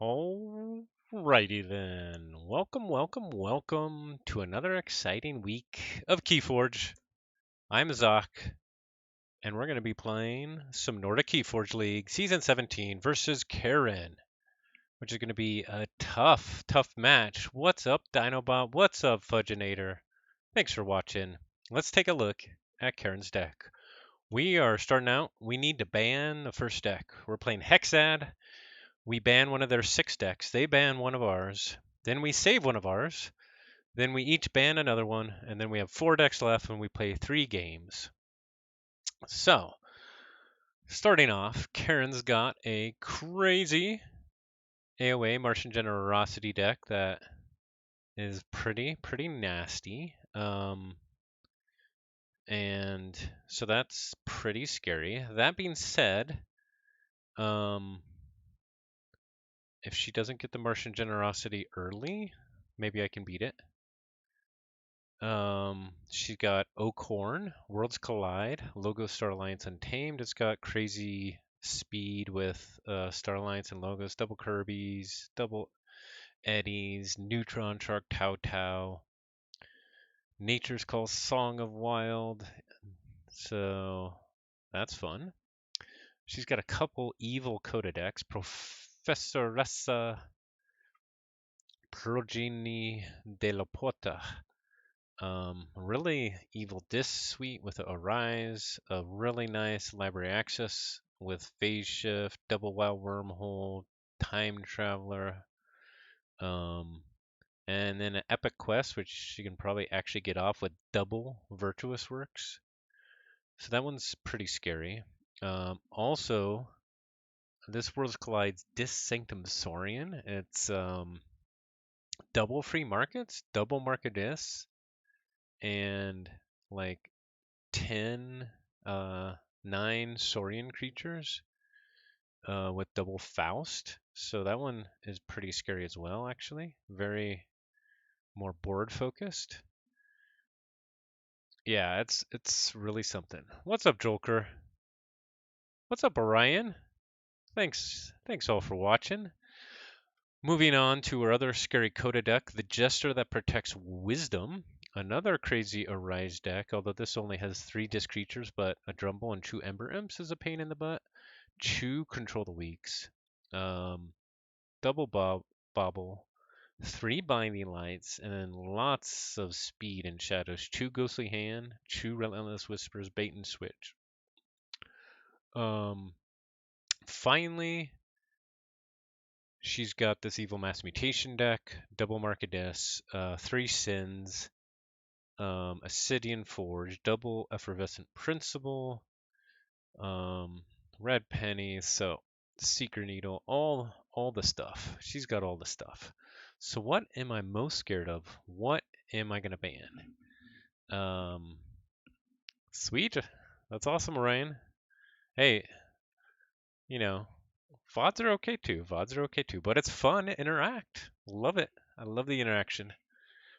Alrighty then. Welcome to another exciting week of Keyforge. I'm xoque, and we're going to be playing some Nordic Keyforge League Season 17 versus Karen, which is going to be a tough match. What's up, Dinobot? What's up, Fudginator? Thanks for watching. Let's take a look at Karen's deck. We are starting out. We need to ban the first deck. We're playing Hexad. We ban one of their 6 decks. They ban one of ours. Then we save one of ours. Then we each ban another one. And then we have 4 decks left and we play 3 games. So, starting off, Karen's got a crazy AOA Martian Generosity deck that is pretty nasty. And so that's pretty scary. That being said, if she doesn't get the Martian Generosity early, maybe I can beat it. She's got Oakhorn, Worlds Collide, Logo Star Alliance Untamed. It's got crazy speed with Star Alliance and Logos, double Kirby's, double Eddies, Neutron Shark, Tau Tau, Nature's Call, Song of Wild. So that's fun. She's got a couple evil Coda decks, Professoressa Progeny de la Porta. Really evil disc suite with a Arise, a really nice library access with Phase Shift, Double Wild Wormhole, Time Traveler, and then an Epic Quest, which you can probably actually get off with double Virtuous Works. So that one's pretty scary. Also, this Worlds Collide's Disc Sanctum Saurian. It's double free markets, double market discs, and like 10, 9 Saurian creatures with double Faust. So that one is pretty scary as well, actually. Very more board focused. Yeah, it's really something. What's up, Jolker? What's up, Orion? Thanks all for watching. Moving on to our other scary Coda deck, the Jester that protects Wisdom. Another crazy Arise deck, although this only has 3 disc creatures, but a Drumble and 2 Ember Imps is a pain in the butt. 2 Control the Weaks. Double Bobble. 3 Binding Lights, and then lots of speed and shadows. 2 Ghostly Hand, 2 Relentless Whispers, Bait and Switch. Finally, she's got this Evil Mass Mutation deck, double Markadess, 3 Sins, Ascidian Forge, double Effervescent Principle, Red Penny, so Seeker Needle, all the stuff. She's got all the stuff. So what am I most scared of? What am I gonna ban? Sweet. That's awesome, Ryan. Hey, you know, VODs are okay too. VODs are okay too, but it's fun to interact. Love it. I love the interaction.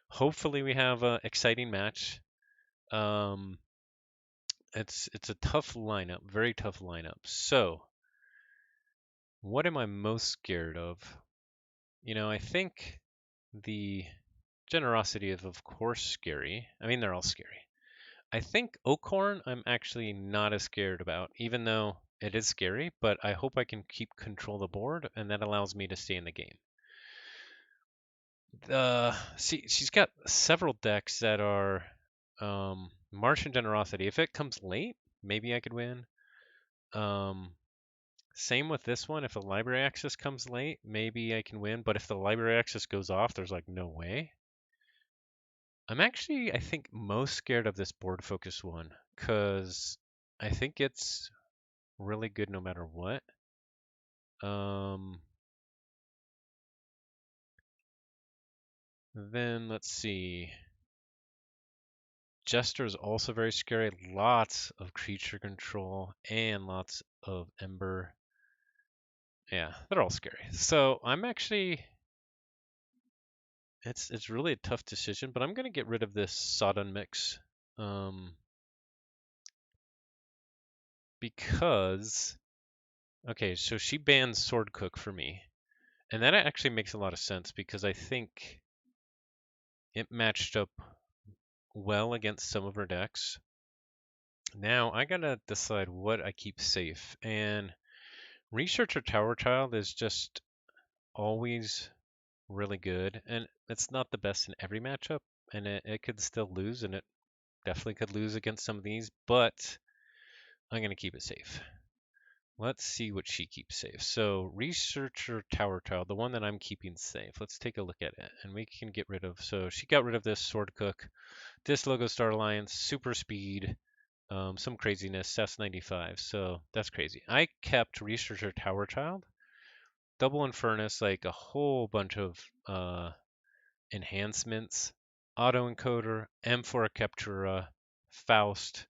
Hopefully we have an exciting match. It's a tough lineup, very tough lineup. So, what am I most scared of? I think the generosity is of course scary. I mean, they're all scary. I think Oakhorn I'm actually not as scared about, even though it is scary, but I hope I can keep control of the board, and that allows me to stay in the game. See, she's got several decks that are Martian Generosity. If it comes late, maybe I could win. Same with this one. If the library access comes late, maybe I can win. But if the library access goes off, there's like no way. I'm actually, I think, most scared of this board focus one because I think it's really good no matter what. Then let's see. Jester is also very scary. Lots of creature control and lots of Ember. Yeah, they're all scary. So I'm actually, it's really a tough decision, but I'm gonna get rid of this Sodden mix, because okay, so she bans Sword Cook for me, And that actually makes a lot of sense because I think it matched up well against some of her decks. Now I gotta decide what I keep safe. And Researcher Tower Child is just always really good. And it's not the best in every matchup. And it could still lose, and it definitely could lose against some of these, but I'm gonna keep it safe. Let's see what she keeps safe. So Researcher Tower Child, the one that I'm keeping safe. Let's take a look at it. And we can get rid of, so she got rid of this Sword Cook, this Logo Star Alliance, Super Speed, some craziness, SAS 95. So that's crazy. I kept Researcher Tower Child, Double Infernus, like a whole bunch of enhancements, Auto Encoder, M4 Captura, Faust,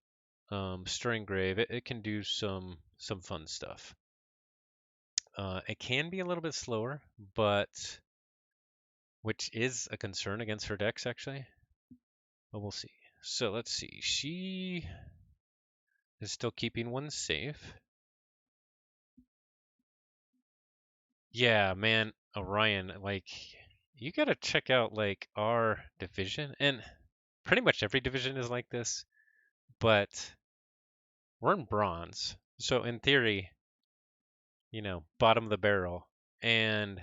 Stirring Grave. It can do some fun stuff. It can be a little bit slower, but which is a concern against her decks actually. But we'll see. So let's see. She is still keeping one safe. Yeah, man, Orion, like you gotta check out like our division, and pretty much every division is like this, but we're in bronze. So in theory, bottom of the barrel. And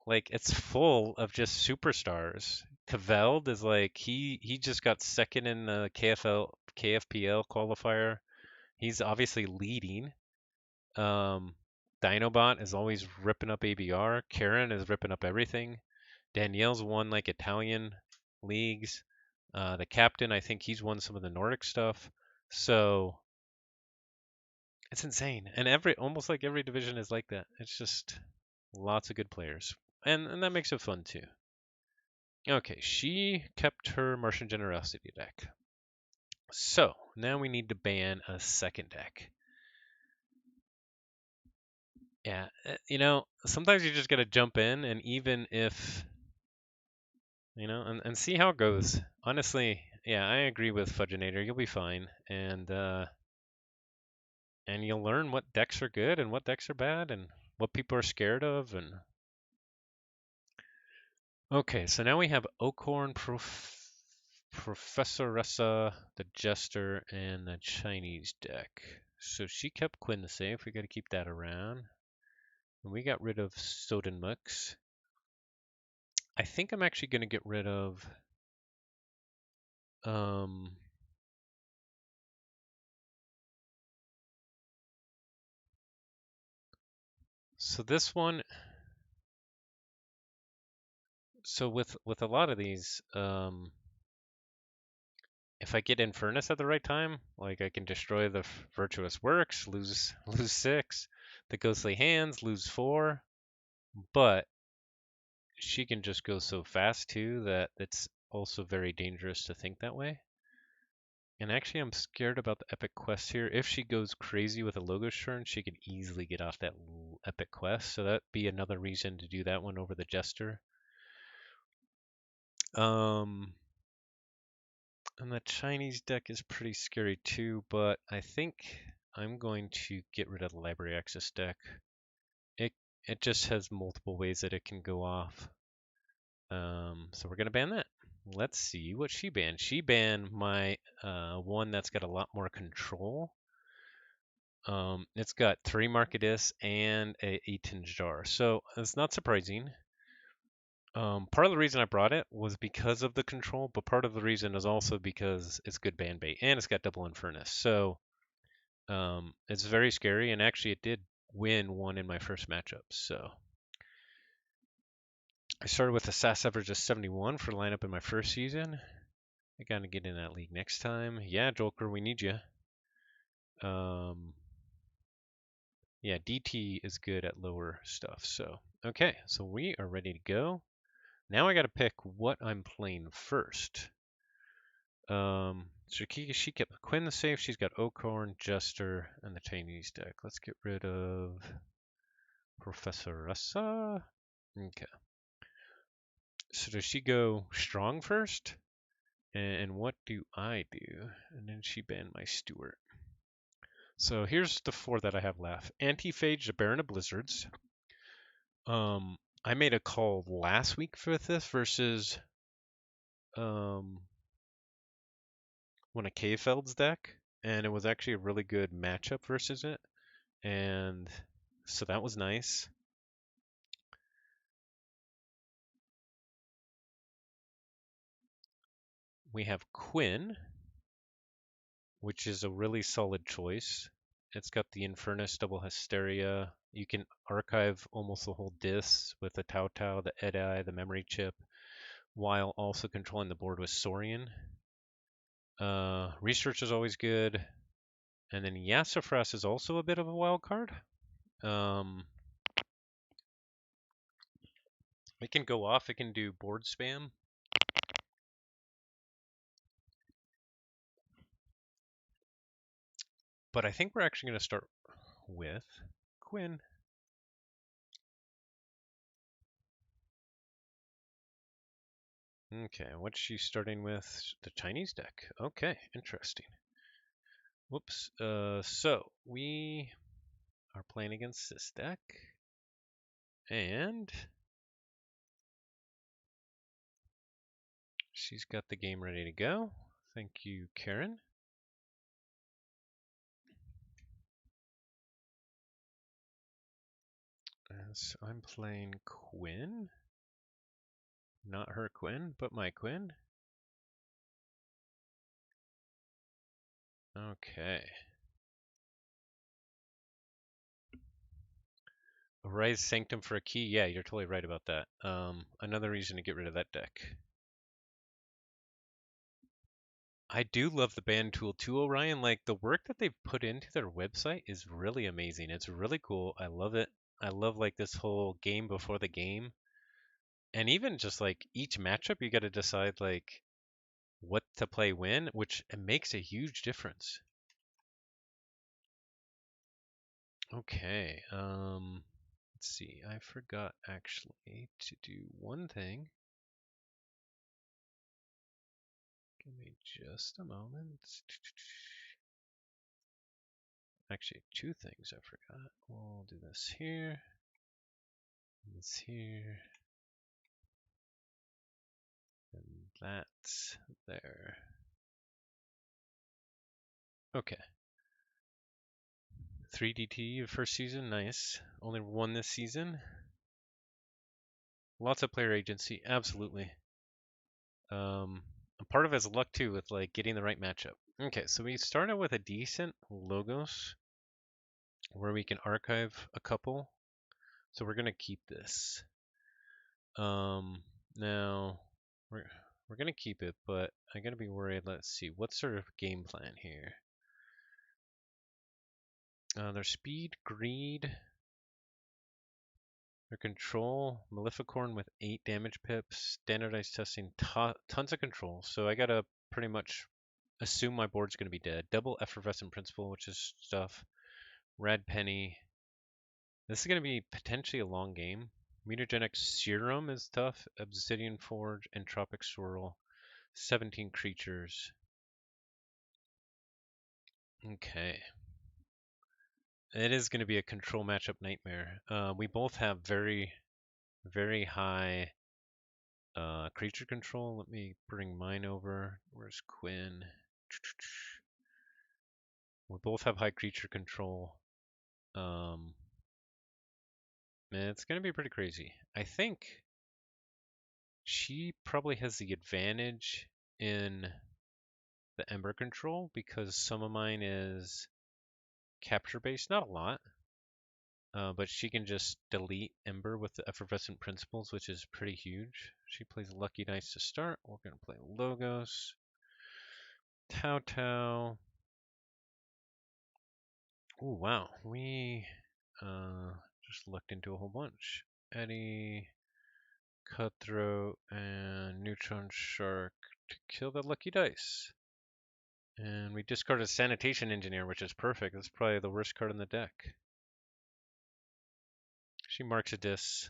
like it's full of just superstars. Kveld is like he just got second in the KFPL qualifier. He's obviously leading. Um, Dinobot is always ripping up ABR. Karen is ripping up everything. Danielle's won like Italian leagues. The captain, I think he's won some of the Nordic stuff. So it's insane. And almost like every division is like that. It's just lots of good players. And that makes it fun too. Okay, she kept her Martian Generosity deck. So now we need to ban a second deck. Yeah, sometimes you just gotta jump in, and even if, and see how it goes. Honestly, yeah, I agree with Fudginator. You'll be fine, and you'll learn what decks are good and what decks are bad, and what people are scared of, and okay, so now we have Oakhorn, Professoressa, the Jester, and the Chinese deck. So she kept Quinn safe. We got to keep that around. And we got rid of Sodenmux. I think I'm actually going to get rid of. Um, so this one. So with a lot of these, if I get Infernus at the right time, like I can destroy the Virtuous Works, lose 6, the Ghostly Hands, lose 4, but she can just go so fast too that it's also very dangerous to think that way. And actually, I'm scared about the epic quest here. If she goes crazy with a Logos turn, she could easily get off that epic quest. So that'd be another reason to do that one over the Jester. And the Chinese deck is pretty scary too, but I think I'm going to get rid of the Library Access deck. It it just has multiple ways that it can go off. So we're gonna ban that. Let's see what she banned. She banned my one that's got a lot more control. It's got 3 Marketus and a 8-tin jar, so it's not surprising. Part of the reason I brought it was because of the control, but part of the reason is also because it's good ban bait and it's got double Infernus. So it's very scary, and actually it did win one in my first matchup. So I started with a SAS average of 71 for lineup in my first season. I gotta get in that league next time. Yeah, Joker, we need you. Yeah, DT is good at lower stuff. So okay, so we are ready to go. Now I gotta pick what I'm playing first. So she kept Quinn safe. She's got Oakhorn, Jester, and the Chinese deck. Let's get rid of Professoressa. Okay. So does she go strong first? And what do I do? And then she banned my Stewart. So here's the 4 that I have left. Anti-Phage, the Baron of Blizzards. I made a call last week for this versus um, one of Keyfeld's deck, and it was actually a really good matchup versus it, and so that was nice. We have Quinn, which is a really solid choice. It's got the Infernus double Hysteria. You can archive almost the whole disc with the Tau Tau, the Edi, the memory chip, while also controlling the board with Saurian. Research is always good. And then Yassafras is also a bit of a wild card. It can go off, it can do board spam. But I think we're actually going to start with Quinn. Okay, what's she starting with? The Chinese deck. Okay, interesting. Whoops. So we are playing against this deck. And she's got the game ready to go. Thank you, Karen. So I'm playing Quinn. Not her Quinn, but my Quinn. Okay. Rise Sanctum for a key. Yeah, you're totally right about that. Another reason to get rid of that deck. I do love the band tool too, Orion. Like the work that they've put into their website is really amazing. It's really cool. I love it. I love like this whole game before the game. And even just like each matchup, you got to decide like what to play when, which it makes a huge difference. Okay. Let's see. I forgot actually to do one thing. Give me just a moment. Actually, two things I forgot. We'll do this here, this here, and that's there. Okay. 3DT first season, nice. Only one this season. Lots of player agency, absolutely. Part of it is luck too, with like getting the right matchup. Okay, so we started with a decent logos where we can archive a couple. So we're gonna keep this. Now we're gonna keep it, but I gotta be worried. Let's see, what sort of game plan here? Their speed, greed, their control, Maleficorn with 8 damage pips, standardized testing, tons of control. So I gotta pretty much assume my board's gonna be dead. Double effervescent principle, which is stuff. Rad penny. This is gonna be potentially a long game. Mutagenic serum is tough. Obsidian forge, entropic swirl. 17 creatures. Okay. It is going to be a control matchup nightmare. We both have very, very high creature control. Let me bring mine over. Where's Quinn? We both have high creature control. Man, it's going to be pretty crazy. I think she probably has the advantage in the Ember control because some of mine is capture based. Not a lot. But she can just delete Ember with the Effervescent Principles, which is pretty huge. She plays Lucky Dice to start. We're going to play Logos. Tau Tau. Ooh, wow. We just looked into a whole bunch. Eddie, Cutthroat, and Neutron Shark to kill the Lucky Dice. And we discarded Sanitation Engineer, which is perfect. That's probably the worst card in the deck. She marks a dis.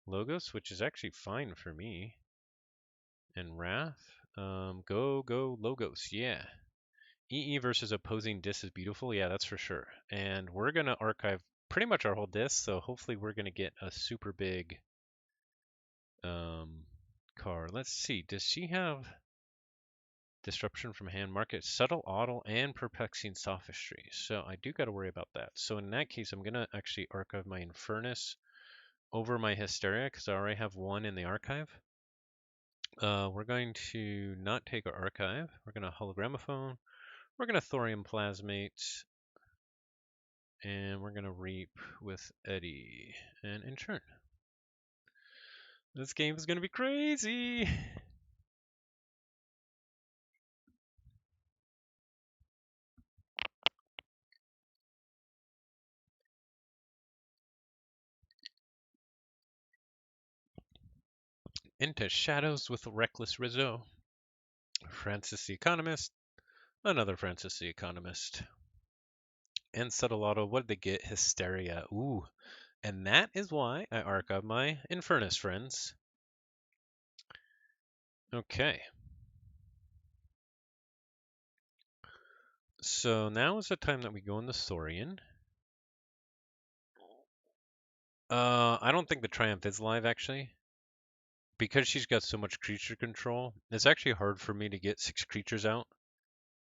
Logos, which is actually fine for me. And Wrath. Go Logos. Yeah. EE versus opposing dis is beautiful. Yeah, that's for sure. And we're gonna archive pretty much our whole disc, so hopefully we're going to get a super big card. Let's see, does she have disruption from hand, market, subtle auto, and perplexing sophistry? So I do got to worry about that. So in that case, I'm going to actually archive my Infernus over my Hysteria because I already have one in the archive. We're going to not take our archive. We're going to Hologramophone. We're going to Thorium Plasmate. And we're going to Reap with Eddie and Intern. This game is going to be crazy. Into Shadows with Reckless Rizzo. Francis the Economist. Another Francis the Economist. And Subtle Auto, what did they get? Hysteria. Ooh. And that is why I archive my Infernus, friends. Okay. So now is the time that we go in the Saurian. I don't think the Triumph is live, actually. Because she's got so much creature control, it's actually hard for me to get 6 creatures out.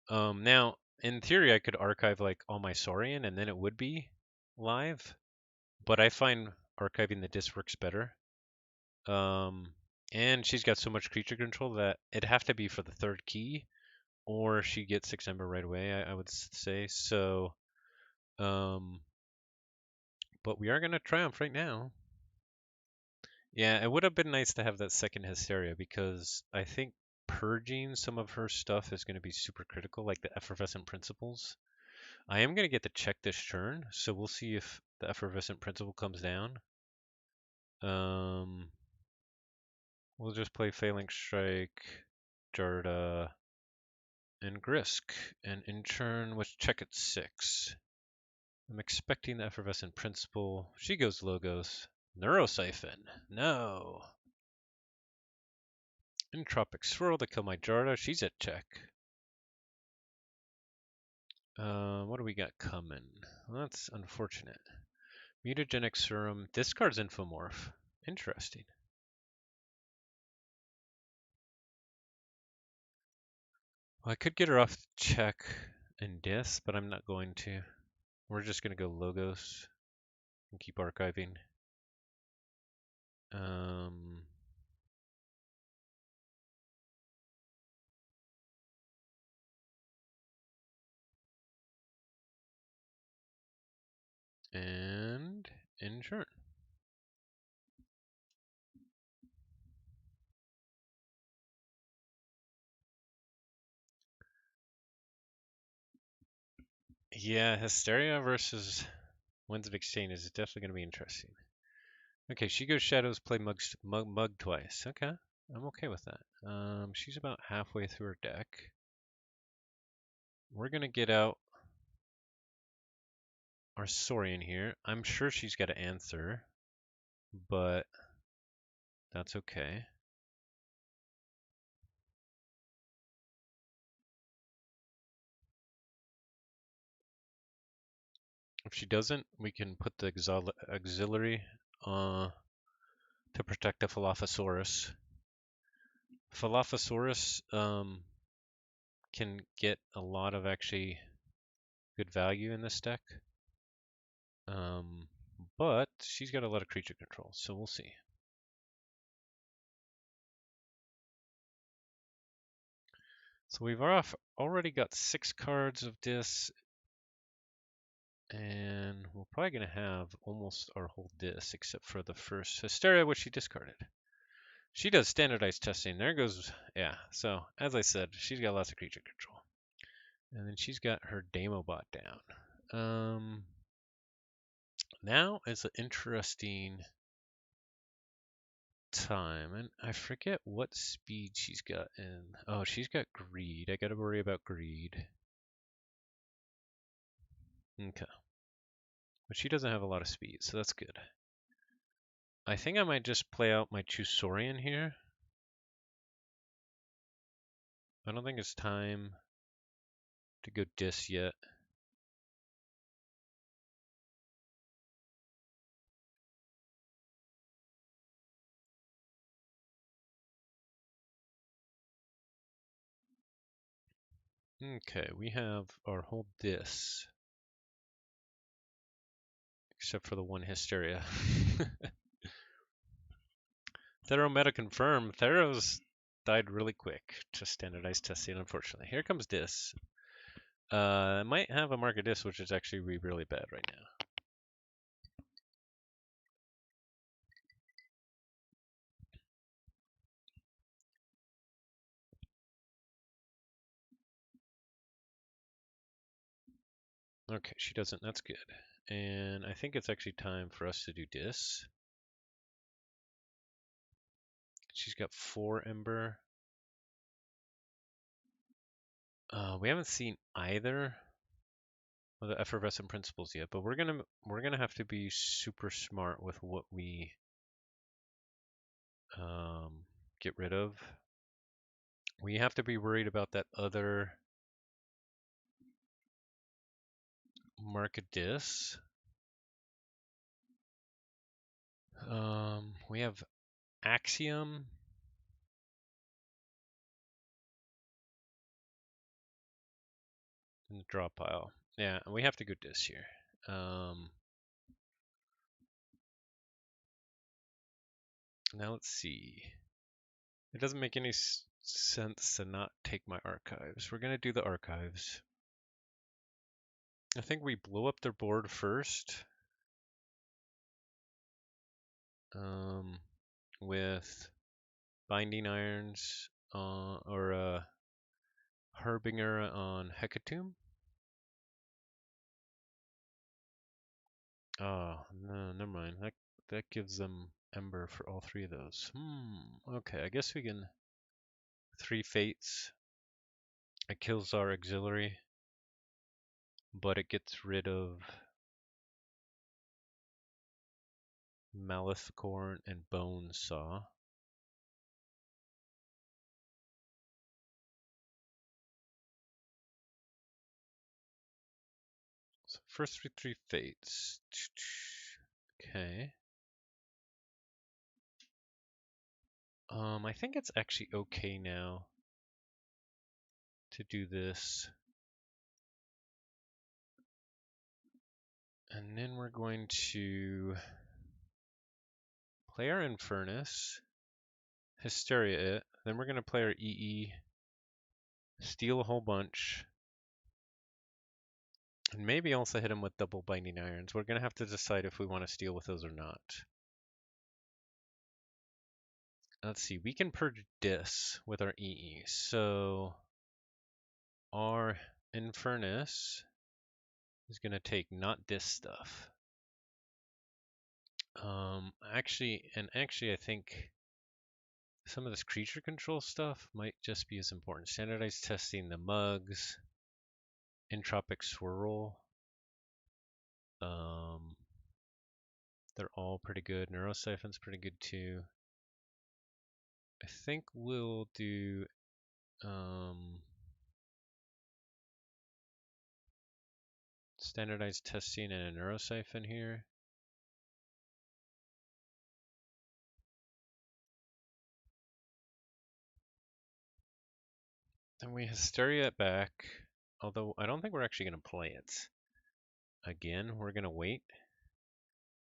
Now, in theory, I could archive like all my Saurian and then it would be live, but I find archiving the disc works better. And she's got so much creature control that it'd have to be for the 3rd key, or she gets 6 Ember right away, I would say. So, but we are going to Triumph right now. Yeah, it would have been nice to have that second Hysteria because I think purging some of her stuff is going to be super critical, like the Effervescent Principles. I am going to get to check this turn, so we'll see if the Effervescent Principle comes down. We'll just play Phalanx Strike, Jarda, and Grisk, and in turn, let's check at 6. I'm expecting the Effervescent Principle. She goes Logos. Neurosiphon. No. Entropic Swirl to kill my Jarda. She's at check. What do we got coming? Well, that's unfortunate. Mutagenic Serum. Discards Infomorph. Interesting. Well, I could get her off check and Dis, but I'm not going to. We're just going to go Logos and keep archiving. And Intern. Yeah, Hysteria versus Winds of Exchange is definitely going to be interesting. Okay, she goes Shadows, play Mug twice. Okay, I'm okay with that. She's about halfway through her deck. We're going to get out our Saurian here. I'm sure she's got to answer, but that's okay. If she doesn't, we can put the auxiliary to protect the Falaphosaurus. Falaphosaurus can get a lot of actually good value in this deck. But she's got a lot of creature control, so we'll see. So we've already got 6 cards of this, and we're probably going to have almost our whole disc except for the first Hysteria, which she discarded. She does standardized testing. There goes, yeah. So as I said, she's got lots of creature control. And then she's got her Demobot down. Now is an interesting time, and I forget what speed she's got in. Oh, she's got greed. I gotta worry about greed. Okay. But she doesn't have a lot of speed, so that's good. I think I might just play out my Chusorian here. I don't think it's time to go Dis yet. Okay, we have our whole dis, except for the one Hysteria. Thero meta confirmed. Thero's died really quick to standardized testing, unfortunately. Here comes dis. It might have a market dis, which is actually really bad right now. Okay, she doesn't. That's good. And I think it's actually time for us to do dis. She's got 4 Ember. We haven't seen either of the effervescent principles yet, but we're gonna have to be super smart with what we get rid of. We have to be worried about that other market dis. We have Axiom. In the draw pile. Yeah, we have to go dis here. Now let's see. It doesn't make any sense to not take my archives. We're gonna do the archives. I think we blow up their board first. With Binding Irons or Harbinger on Hecatomb. Oh, no, never mind. That gives them Ember for all 3 of those. Okay, I guess we can 3 Fates. It kills our auxiliary, but it gets rid of Maleficorn and Bone Saw. So first 3 Fates. Okay. I think it's actually okay now to do this. And then we're going to play our Infernus, Hysteria it, then we're going to play our EE, steal a whole bunch, and maybe also hit him with double Binding Irons. We're going to have to decide if we want to steal with those or not. Let's see, we can purge Dis with our EE, so our Infernus is going to take not Dis stuff. Actually, I think some of this creature control stuff might just be as important. Standardized testing, the mugs, entropic swirl. They're all pretty good. Neurosiphon's pretty good too. I think we'll do standardized testing and a neurosiphon here. Then we Hysteria it back, although I don't think we're actually going to play it. Again, we're going to wait.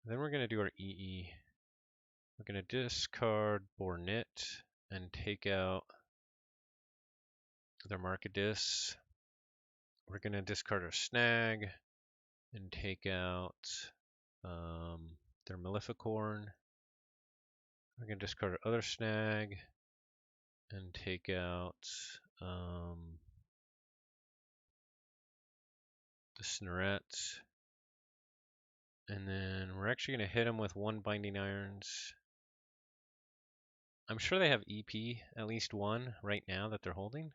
Then we're going to do our EE. We're going to discard Bornit and take out their Markadis. We're going to discard our Snag and take out their Maleficorn. We're going to discard our other Snag and take out the Snorret. And then we're actually going to hit them with 1 Binding Irons. I'm sure they have EP, at least 1 right now that they're holding.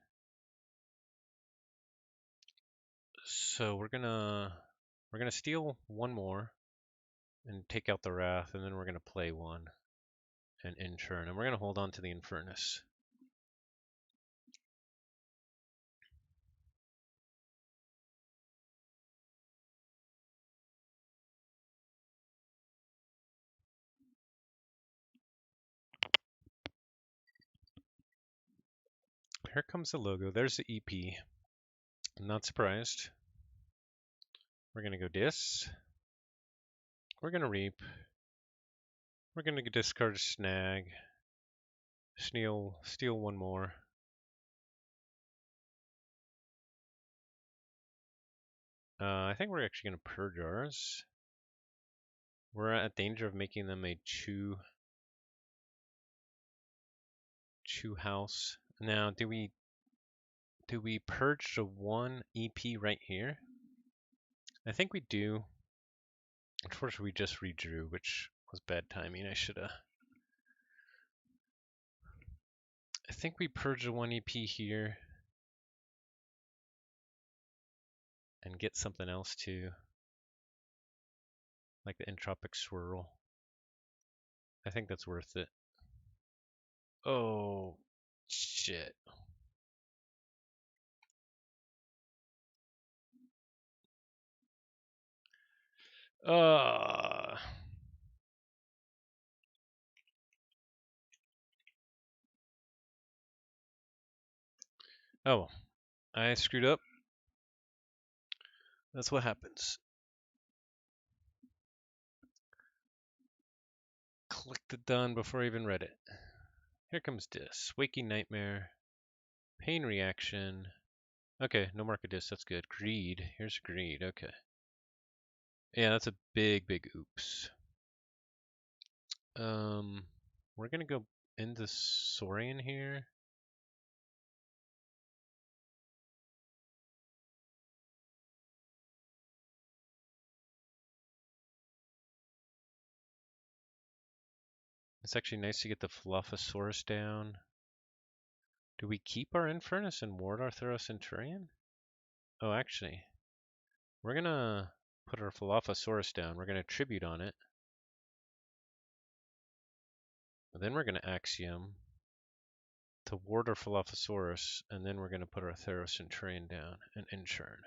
So we're gonna steal 1 more and take out the Wrath, and then we're gonna play 1 and in turn, and we're gonna hold on to the Infernus. Here comes the logo. There's the EP. I'm not surprised. We're gonna go dis. We're gonna reap. We're gonna discard snag. Steal one more. I think we're actually gonna purge ours. We're at danger of making them a chew house. Now, do we purge the one EP right here? I think we do. Unfortunately, we just redrew, which was bad timing. I think we purge the one EP here and get something else too, like the entropic swirl. I think that's worth it. Oh, shit. Uh, oh, I screwed up. That's what happens. Clicked it done before I even read it. Here comes dis. Waking nightmare. Pain reaction. Okay, no mark of dis. That's good. Greed. Here's greed. Okay. Yeah, that's a big, big oops. We're gonna go into Saurian here. It's actually nice to get the Dilophosaurus down. Do we keep our Infernus and ward our Centurion? Oh, actually, we're gonna put our Dilophosaurus down. We're gonna tribute on it. And then we're gonna Axiom to ward our Dilophosaurus, and then we're gonna put our Centurion down and Inchurn.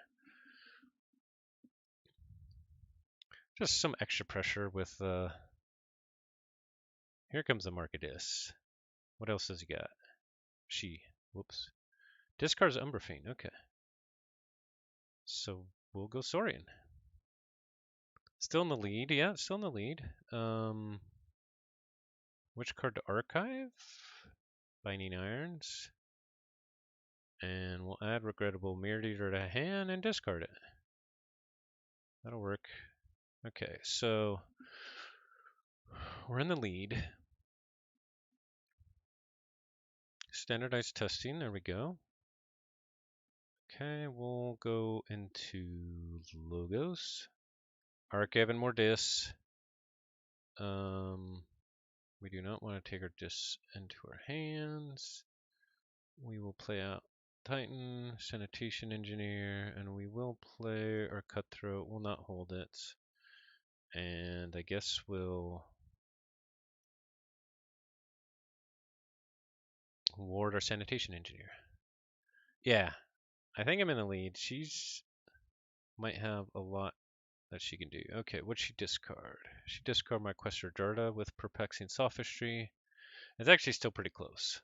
Just some extra pressure with here comes the Markadis. What else has he got? Whoops. Discards Umbraphine, okay. So we'll go Saurian. Still in the lead, yeah, still in the lead. Which card to archive? Binding Irons. And we'll add Regrettable Mirror Eater to hand and discard it. That'll work. Okay, so we're in the lead. Standardized testing, there we go. Okay, we'll go into logos. Archive and more dis. We do not want to take our dis into our hands. We will play out Titan, Sanitation Engineer, and we will play our Cutthroat. We'll not hold it. And I guess we'll ward our Sanitation Engineer. Yeah, I think I'm in the lead. She's might have a lot that she can do. Okay, what'd she discard? She discarded my Questor Darda with Perplexing Sophistry. It's actually still pretty close.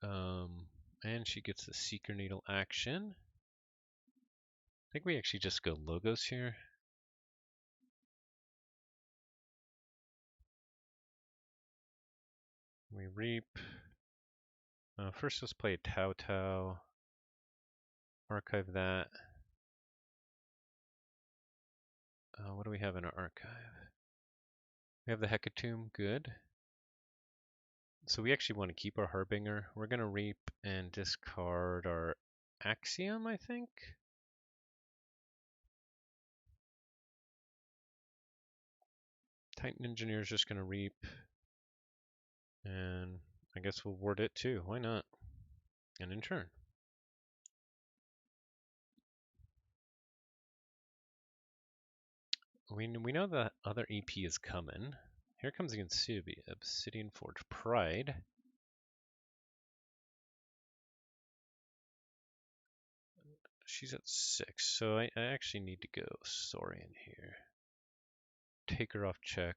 And she gets the Seeker Needle action. I think we actually just go logos here. We reap. First, let's play Tau Tau. Archive that. What do we have in our archive? We have the Hecatomb, good. So we actually want to keep our Harbinger. We're going to reap and discard our Axiom, I think. Titan Engineer is just going to reap. And I guess we'll ward it too. Why not? And in turn. We know the other EP is coming. Here comes the Obsidian Forge Pride. She's at 6, so I actually need to go Saurian here. Take her off check.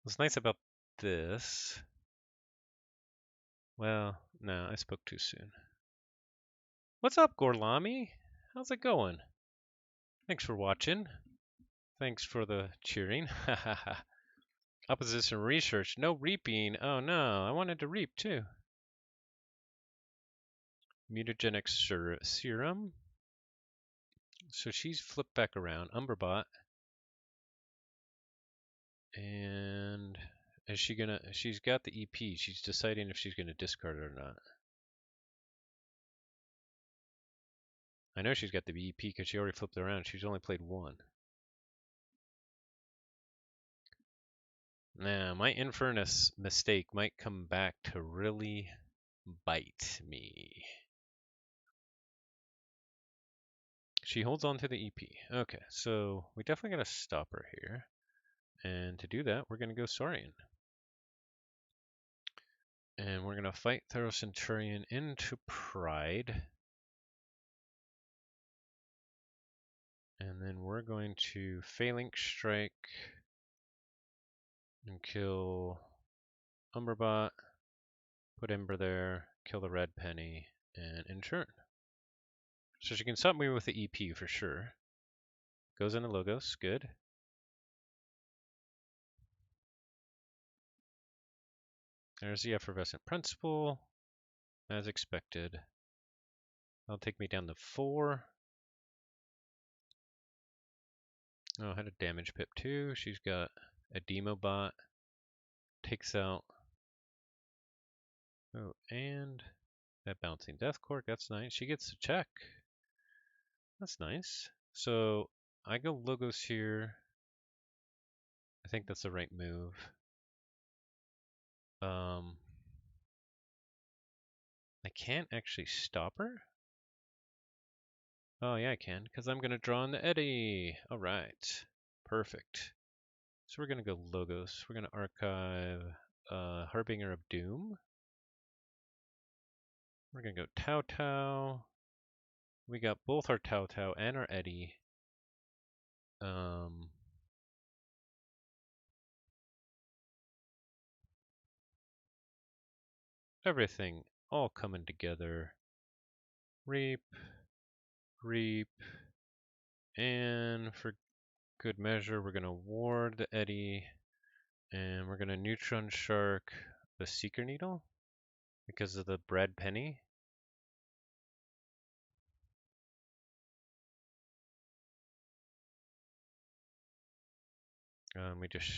What's nice about this... Well, no, I spoke too soon. What's up, Gorlami? How's it going? Thanks for watching. Thanks for the cheering. Opposition research. No reaping. Oh no, I wanted to reap too. Mutagenic serum. So she's flipped back around. Umberbot. And is she gonna... She's got the EP. She's deciding if she's gonna discard it or not. I know she's got the EP because she already flipped around. She's only played one. Now, my Infernus mistake might come back to really bite me. She holds on to the EP. Okay, so we definitely gotta stop her here. And to do that, we're gonna go Saurian. And we're gonna fight Thero Centurion into Pride. And then we're going to Phalanx Strike and kill Umberbot, put Ember there, kill the red penny, and in turn. So she can stop me with the EP for sure. Goes into Logos, good. There's the Effervescent Principle, as expected. That'll take me down to 4. Oh, I had a damage pip too. She's got a Demobot. Takes out... Oh, and that Bouncing Death Cork, that's nice. She gets a check. That's nice. So I go Logos here. I think that's the right move. I can't actually stop her? Oh yeah, I can, because I'm gonna draw on the Eddy. All right, perfect. So we're gonna go Logos. We're gonna archive Harbinger of Doom. We're gonna go Tau Tau. We got both our Tau Tau and our Eddy. Everything all coming together. Reap, reap, and for good measure, we're gonna ward the Eddy, and we're gonna Neutron Shark the Seeker Needle because of the Brad Penny. We just,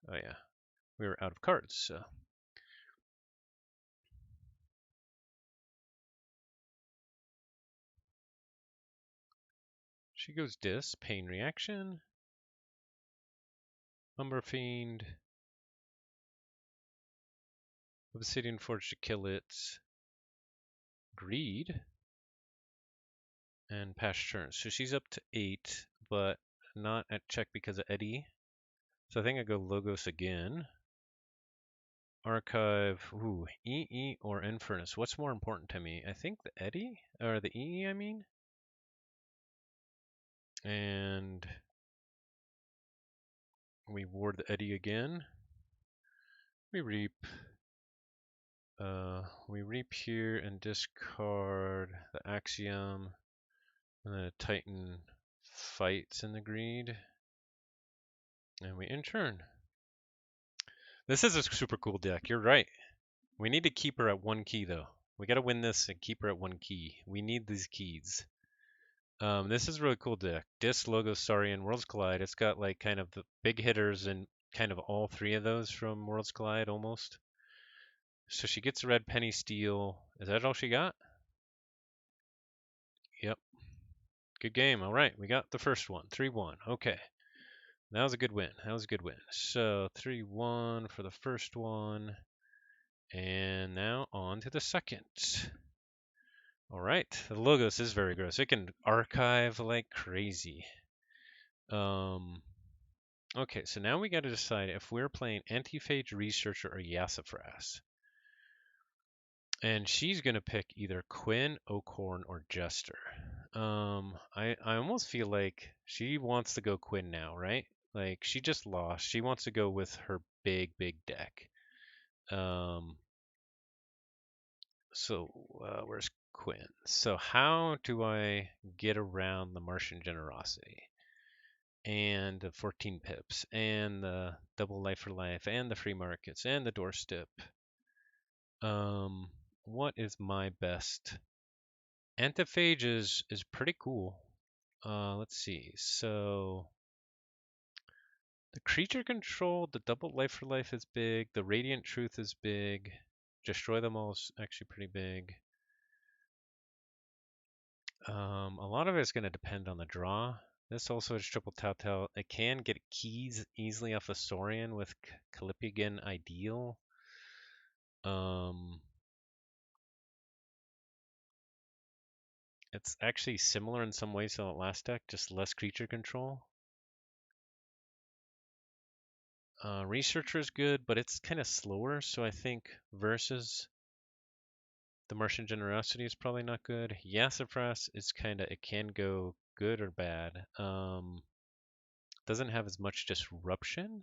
oh yeah, we were out of cards, so. She goes Dis, Pain Reaction, Umber Fiend, Obsidian Forge to kill it, Greed, and pass turn. So she's up to 8, but not at check because of Eddy. So I think I go Logos again. Archive, ooh, EE or Infernus. What's more important to me? I think the Eddy, or the EE, I mean. And we ward the Eddy again. We reap. We reap here and discard the Axiom. And then a Titan fights in the greed. And we in turn. This is a super cool deck, you're right. We need to keep her at 1 key though. We gotta win this and keep her at 1 key. We need these keys. This is a really cool deck. Dis, Logos, Saurian, Worlds Collide. It's got like kind of the big hitters and kind of all 3 of those from Worlds Collide almost. So she gets red penny steel. Is that all she got? Yep. Good game. All right, we got the first one. 3-1. Okay. That was a good win. That was a good win. So 3-1 for the first one. And now on to the second. All right, the Logos is very gross. It can archive like crazy. Okay, so now we got to decide if we're playing Antiphage, Researcher, or Yassafras. And she's going to pick either Quinn, Oakhorn, or Jester. I almost feel like she wants to go Quinn now, right? Like, she just lost. She wants to go with her big, big deck. Um, where's Quinn? So how do I get around the Martian Generosity and the 14 pips and the double life for life and the free markets and the doorstep? What is my best? Antiphage is pretty cool. Let's see. So the creature control, the double life for life is big. The radiant truth is big. Destroy them all is actually pretty big. A lot of it's going to depend on the draw. This also is triple telltale. It can get keys easily off of Saurian with Calipigan Ideal. It's actually similar in some ways to the last deck, just less creature control. Researcher is good, but it's kind of slower, so I think versus the Martian Generosity is probably not good. Yassafras is it can go good or bad. Doesn't have as much disruption.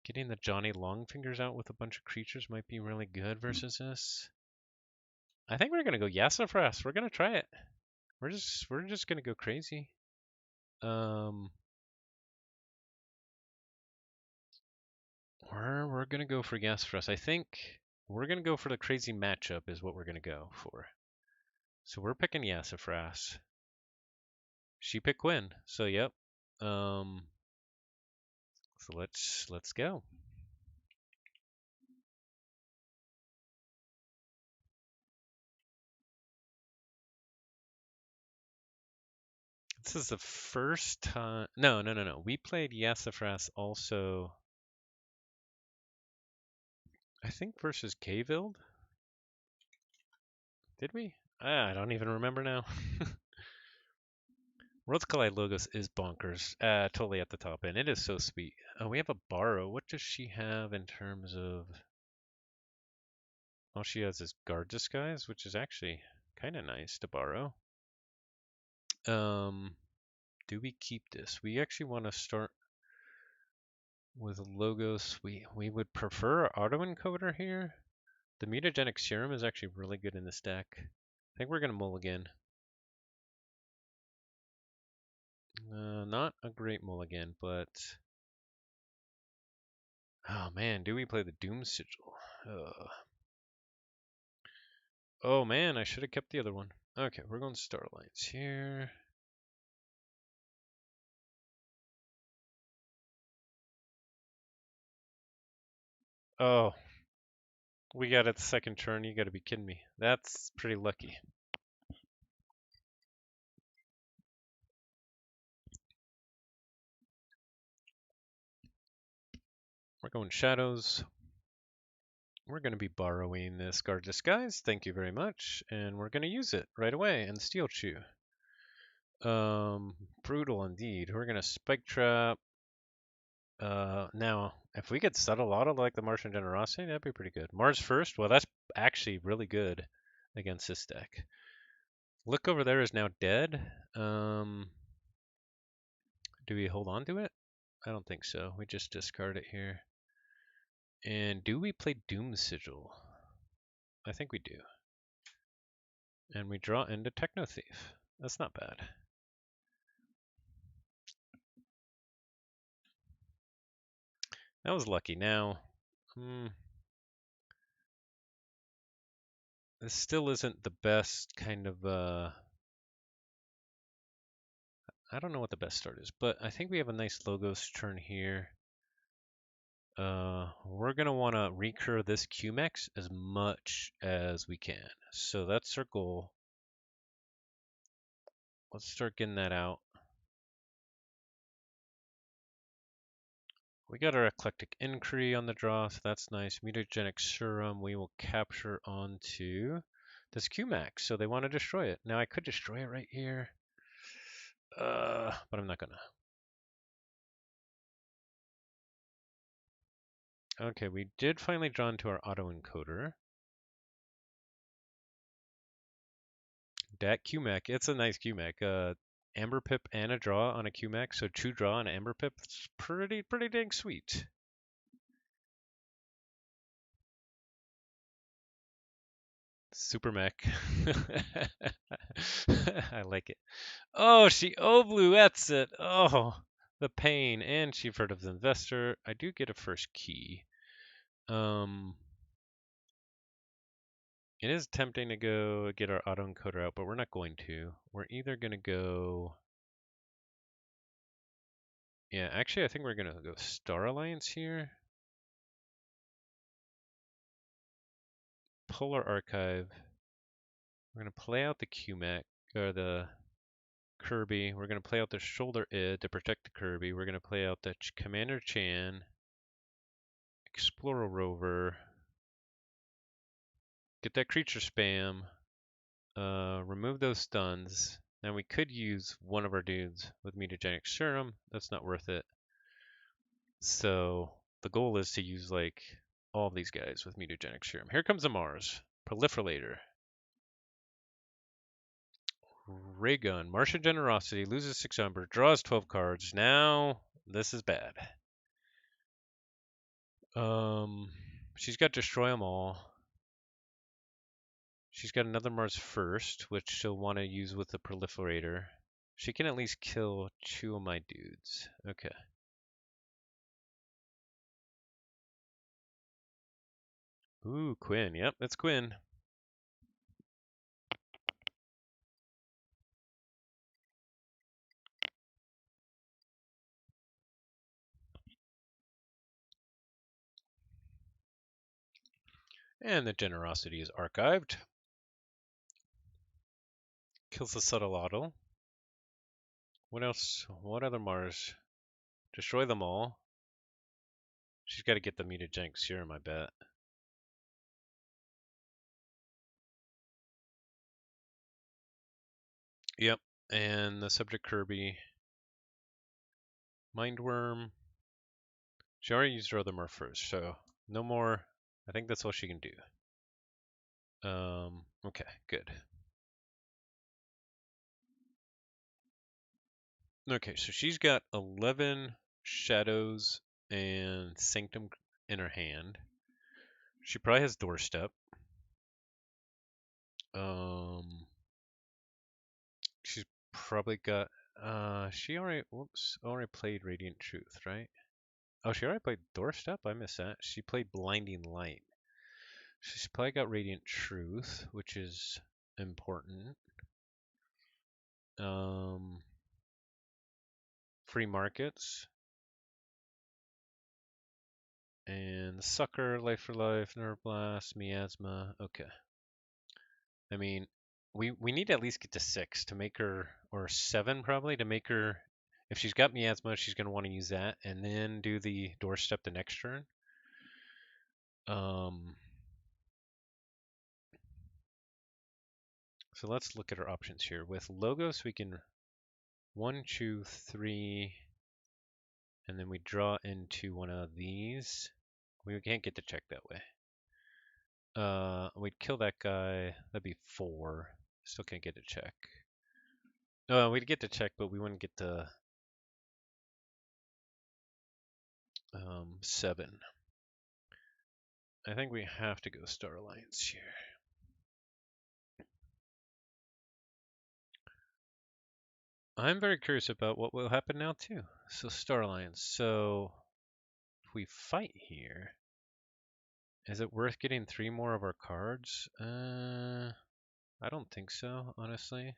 Getting the Johnny Longfingers out with a bunch of creatures might be really good versus this. I think we're gonna go Yassafras. We're gonna try it. We're just gonna go crazy. We're gonna go for Yassafras. I think we're gonna go for the crazy matchup is what we're gonna go for. So we're picking Yassafras. She picked Quinn. So yep. So let's go. This is the first time. No. We played Yassafras also. I think versus Kayvild. Did we? I don't even remember now. Worlds Collide Logos is bonkers. Totally at the top end. It is so sweet. We have a borrow. What does she have in terms of? All she has is Guard Disguise, which is actually kind of nice to borrow. Do we keep this? We actually want to start with Logos. We would prefer Auto Encoder here. The Mutagenic Serum is actually really good in this deck. I think we're gonna mulligan. Not a great mulligan, but oh man, do we play the Doom Sigil? Oh man, I should have kept the other one. Okay, we're going Starlines here. Oh, we got it the second turn. You got to be kidding me. That's pretty lucky. We're going Shadows. We're going to be borrowing this Guard Disguise. Thank you very much. And we're going to use it right away and Steel Chew. Brutal indeed. We're going to Spike Trap. Now, if we could settle auto like the Martian Generosity, that'd be pretty good. Mars first? Well, that's actually really good against this deck. Look over there is now dead. Do we hold on to it? I don't think so. We just discard it here. And do we play Doom Sigil? I think we do. And we draw into Techno Thief. That's not bad. That was lucky. Now, this still isn't the best kind of, I don't know what the best start is, but I think we have a nice Logos turn here. We're going to want to recur this QMX as much as we can. So that's our goal. Let's start getting that out. We got our Eclectic Inquiry on the draw, so that's nice. Mutagenic Serum we will capture onto this QMax, so they want to destroy it. Now I could destroy it right here, but I'm not gonna. Okay, we did finally draw into our autoencoder. Dat QMAC. It's a nice QMAC. Amber Pip and a draw on a QMAC, so 2 draw on Amber Pip. It's pretty dang sweet. Super mech. I like it. Oh, she obluettes it. Oh, the pain. And she heard of the investor. I do get a first key. It is tempting to go get our autoencoder out, but we're not going to. We're either going to go... Yeah, actually, I think we're going to go Star Alliance here. Polar Archive. We're going to play out the QMAC, or the Kirby. We're going to play out the Shoulder Id to protect the Kirby. We're going to play out the Commander Chan, Explorer Rover, get that creature spam, remove those stuns. Now we could use one of our dudes with Mutagenic Serum. That's not worth it. So the goal is to use like all of these guys with Mutagenic Serum. Here comes a Mars. Proliferator. Ray Gun. Martian Generosity. Loses 6 Umber. Draws 12 cards. Now this is bad. She's got Destroy Them All. She's got another Mars first, which she'll want to use with the Proliferator. She can at least kill 2 of my dudes. Okay. Ooh, Quinn. Yep, it's Quinn. And the Generosity is archived. Kills the Subtle. What else? What other Mars? Destroy them all. She's got to get the Mutagenic Serum, I bet. Yep. And the subject Kirby. Mindworm. She already used her other Mars first, so no more. I think that's all she can do. Okay, good. Okay, so she's got 11 Shadows and Sanctum in her hand. She probably has Doorstep. She's probably got. She already played Radiant Truth, right? Oh, she already played Doorstep? I missed that. She played Blinding Light. She's probably got Radiant Truth, which is important. Free Markets. And Sucker, Life for Life, Nerve Blast, Miasma. Okay. I mean, we need to at least get to 6 to make her, or 7 probably, to make her, if she's got Miasma, she's going to want to use that, and then do the Doorstep the next turn. So let's look at our options here. With Logos, we can 1, 2, 3, and then we draw into one of these. We can't get to check that way. We'd kill that guy. That'd be 4. Still can't get to check. We'd get to check, but we wouldn't get to 7. I think we have to go Star Alliance here. I'm very curious about what will happen now too. So Star Alliance. So if we fight here, is it worth getting 3 more of our cards? I don't think so, honestly.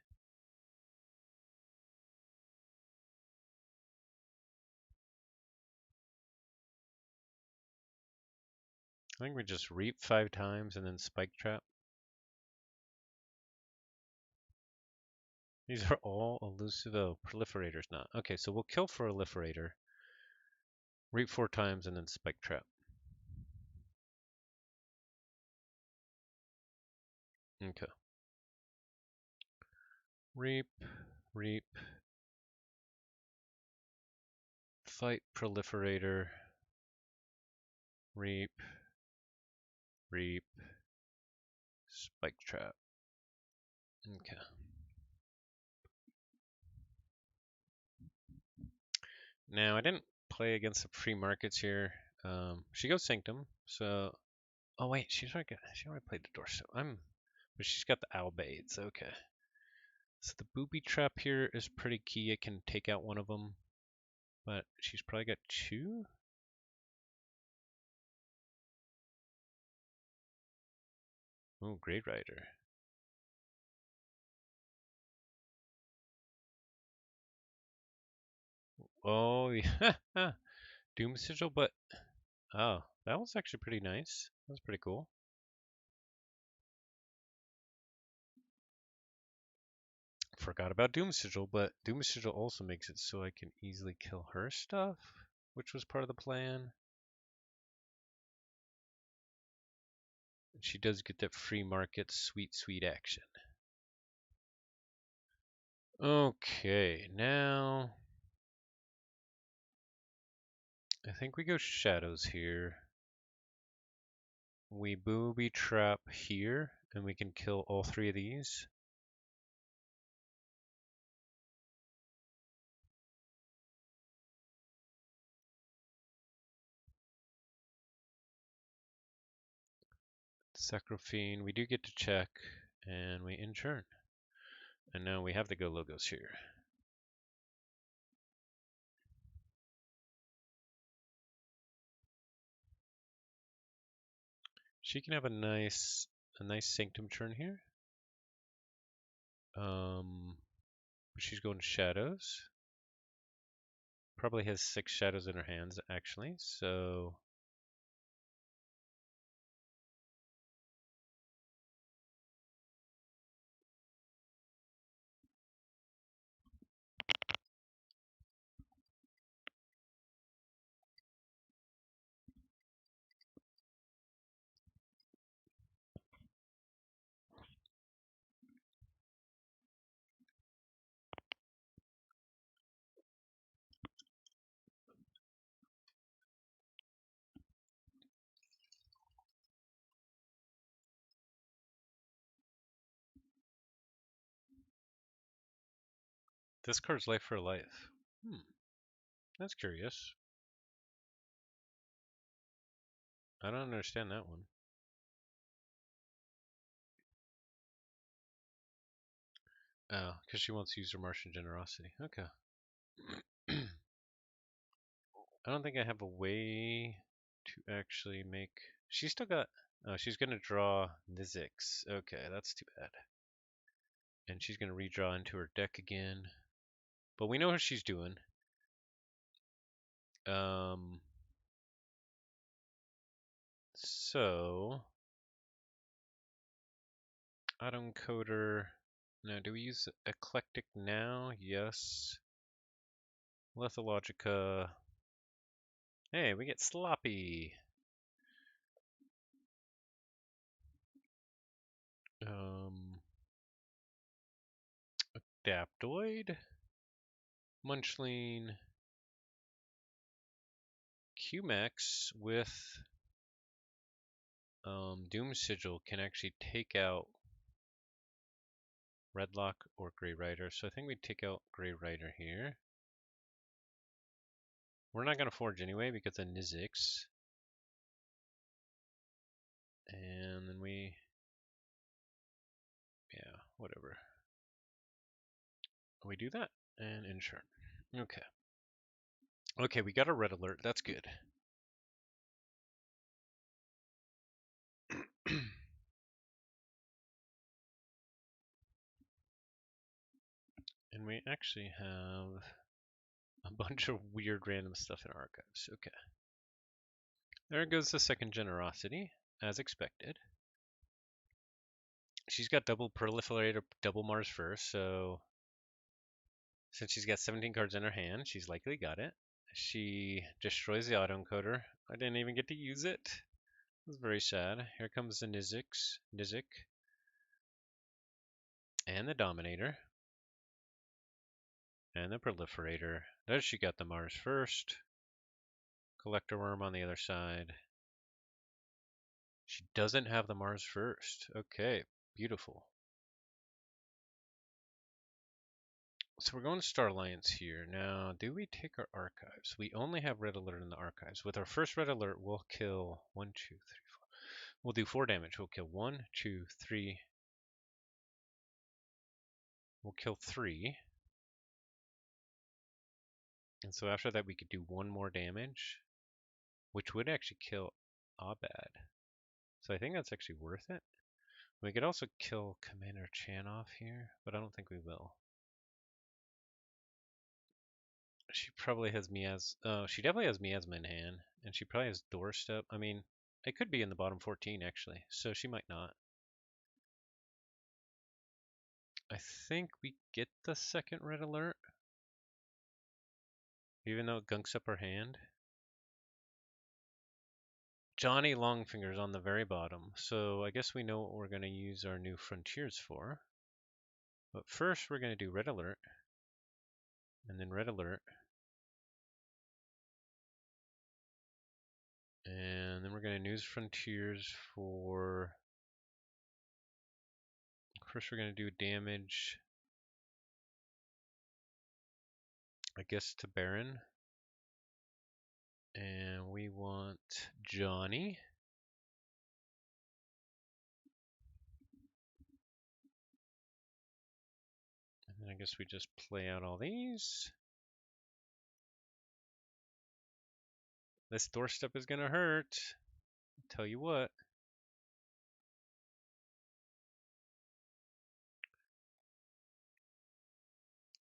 I think we just reap 5 times and then Spike Trap. These are all elusive. Oh, Proliferator's not. Okay, so we'll kill for Proliferator. Reap 4 times and then Spike Trap. Okay. Reap, reap. Fight Proliferator. Reap, reap. Spike Trap. Okay. Now, I didn't play against the free markets here. She goes Sanctum, so... Oh, wait, she already played the Doorstep. But she's got the Owl Bades, okay. So the Booby Trap here is pretty key. It can take out one of them, but she's probably got two? Oh, Great Rider. Oh, yeah. Doom Sigil, but... Oh, that was actually pretty nice. That was pretty cool. Forgot about Doom Sigil, but Doom Sigil also makes it so I can easily kill her stuff, which was part of the plan. She does get that free market sweet, sweet action. Okay, now... I think we go Shadows here. We Booby Trap here, and we can kill all three of these. Sacrophene, we do get to check, and we inturn. And now we have the Go Logos here. She can have a nice Sanctum turn here. She's going Shadows. Probably has 6 Shadows in her hands, actually, so... This card's life for life. That's curious. I don't understand that one. Oh, because she wants to use her Martian Generosity. Okay. I don't think I have a way to actually make... She's still got... Oh, she's going to draw Nizix. Okay, that's too bad. And she's going to redraw into her deck again. But we know what she's doing. So... Autoencoder... Now, do we use Eclectic now? Yes. Lethologica... Hey, we get Sloppy! Adaptoid, Munchling, QMax with Doom Sigil can actually take out Redlock or Grey Rider. So I think we take out Grey Rider here. We're not going to forge anyway because of Nizix. And then yeah, whatever. We do that and insure. Okay. Okay, we got a red alert. That's good. And we actually have a bunch of weird random stuff in archives. Okay. There goes the second generosity, as expected. She's got double proliferator, double Mars first, so since she's got 17 cards in her hand, she's likely got it. She destroys the autoencoder. I didn't even get to use it. It was very sad. Here comes the Nizik, and the Dominator, and the Proliferator. There she got the Mars first. Collector Worm on the other side. She doesn't have the Mars first. Okay, beautiful. So we're going to Star Alliance here. Now, do we take our archives? We only have red alert in the archives. With our first red alert, we'll kill 1, 2, 3, 4. We'll do 4 damage. We'll kill 1, 2, 3. We'll kill 3. And so after that, we could do 1 more damage, which would actually kill Abad. So I think that's actually worth it. We could also kill Commander Chan off here, but I don't think we will. She probably has Miasma. Oh, she definitely has Miasma in hand, and she probably has Doorstep. I mean, it could be in the bottom 14 actually, so she might not. I think we get the second red alert, even though it gunks up her hand. Johnny Longfinger's on the very bottom, so I guess we know what we're going to use our new frontiers for. But first, we're going to do red alert, and then red alert, and then we're going to use frontiers for. First, we're going to do damage, I guess, to Baron. And we want Johnny. And then I guess we just play out all these. This doorstep is going to hurt. I'll tell you what.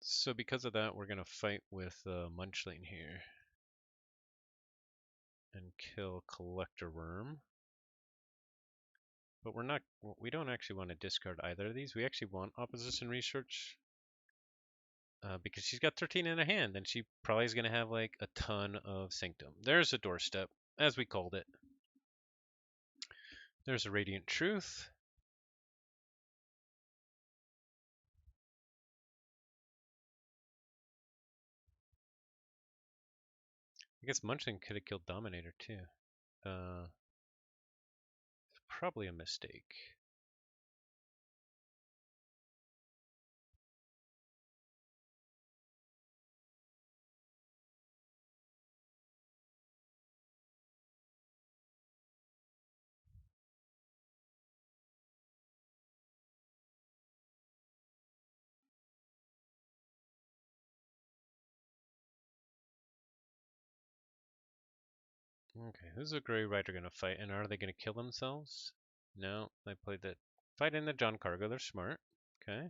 So because of that, we're going to fight with Munchling here. And kill Collector Worm. But we don't actually want to discard either of these. We actually want Opposition Research. Because she's got 13 in her hand, and she probably is going to have like a ton of Sanctum. There's a doorstep, as we called it. There's a Radiant Truth. I guess Munchling could have killed Dominator too. Probably a mistake. Okay, who's the Grey Rider going to fight, and are they going to kill themselves? No, they played the fight in the John Cargo. They're smart. Okay.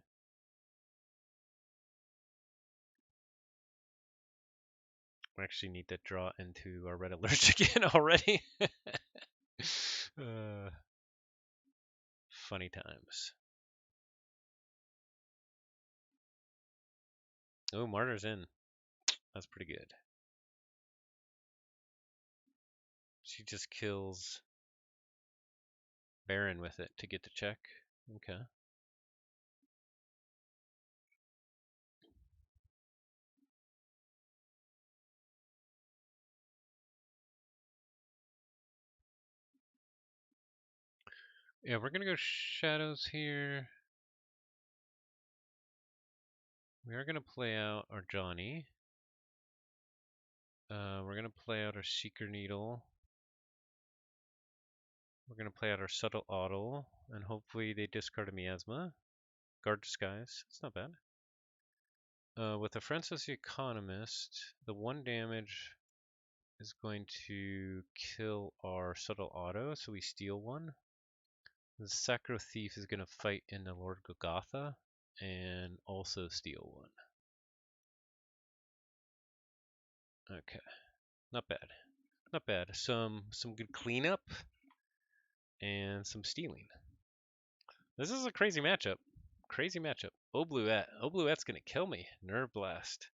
We actually need to draw into our red alert again already. Funny times. Oh, Martyr's in. That's pretty good. She just kills Baron with it to get the check. Okay. Yeah, we're gonna go shadows here. We are gonna play out our Johnny. We're gonna play out our Seeker Needle. We're gonna play out our Subtle Auto, and hopefully they discard a Miasma. Guard Disguise. It's not bad. With the Francis the Economist, the 1 damage is going to kill our Subtle Auto, so we steal 1. The Sacro Thief is going to fight in the Lord Golgotha and also steal 1. Okay, not bad. Not bad. Some good cleanup and some stealing. This is a crazy matchup. Crazy matchup. Obluet. Obluet's going to kill me. Nerve Blast.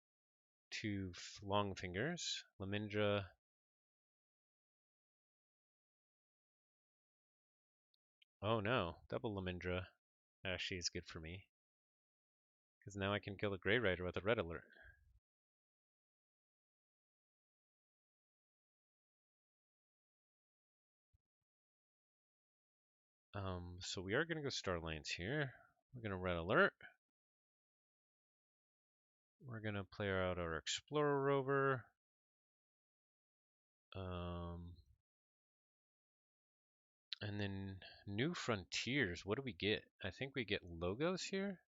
2 long fingers. Lamindra. Oh no, double Lamindra actually is good for me. Because now I can kill a Grey Rider with a red alert. So we are going to go Star Alliance here. We're going to red alert. We're gonna play out our Explorer Rover. And then New Frontiers. What do we get? I think we get logos here.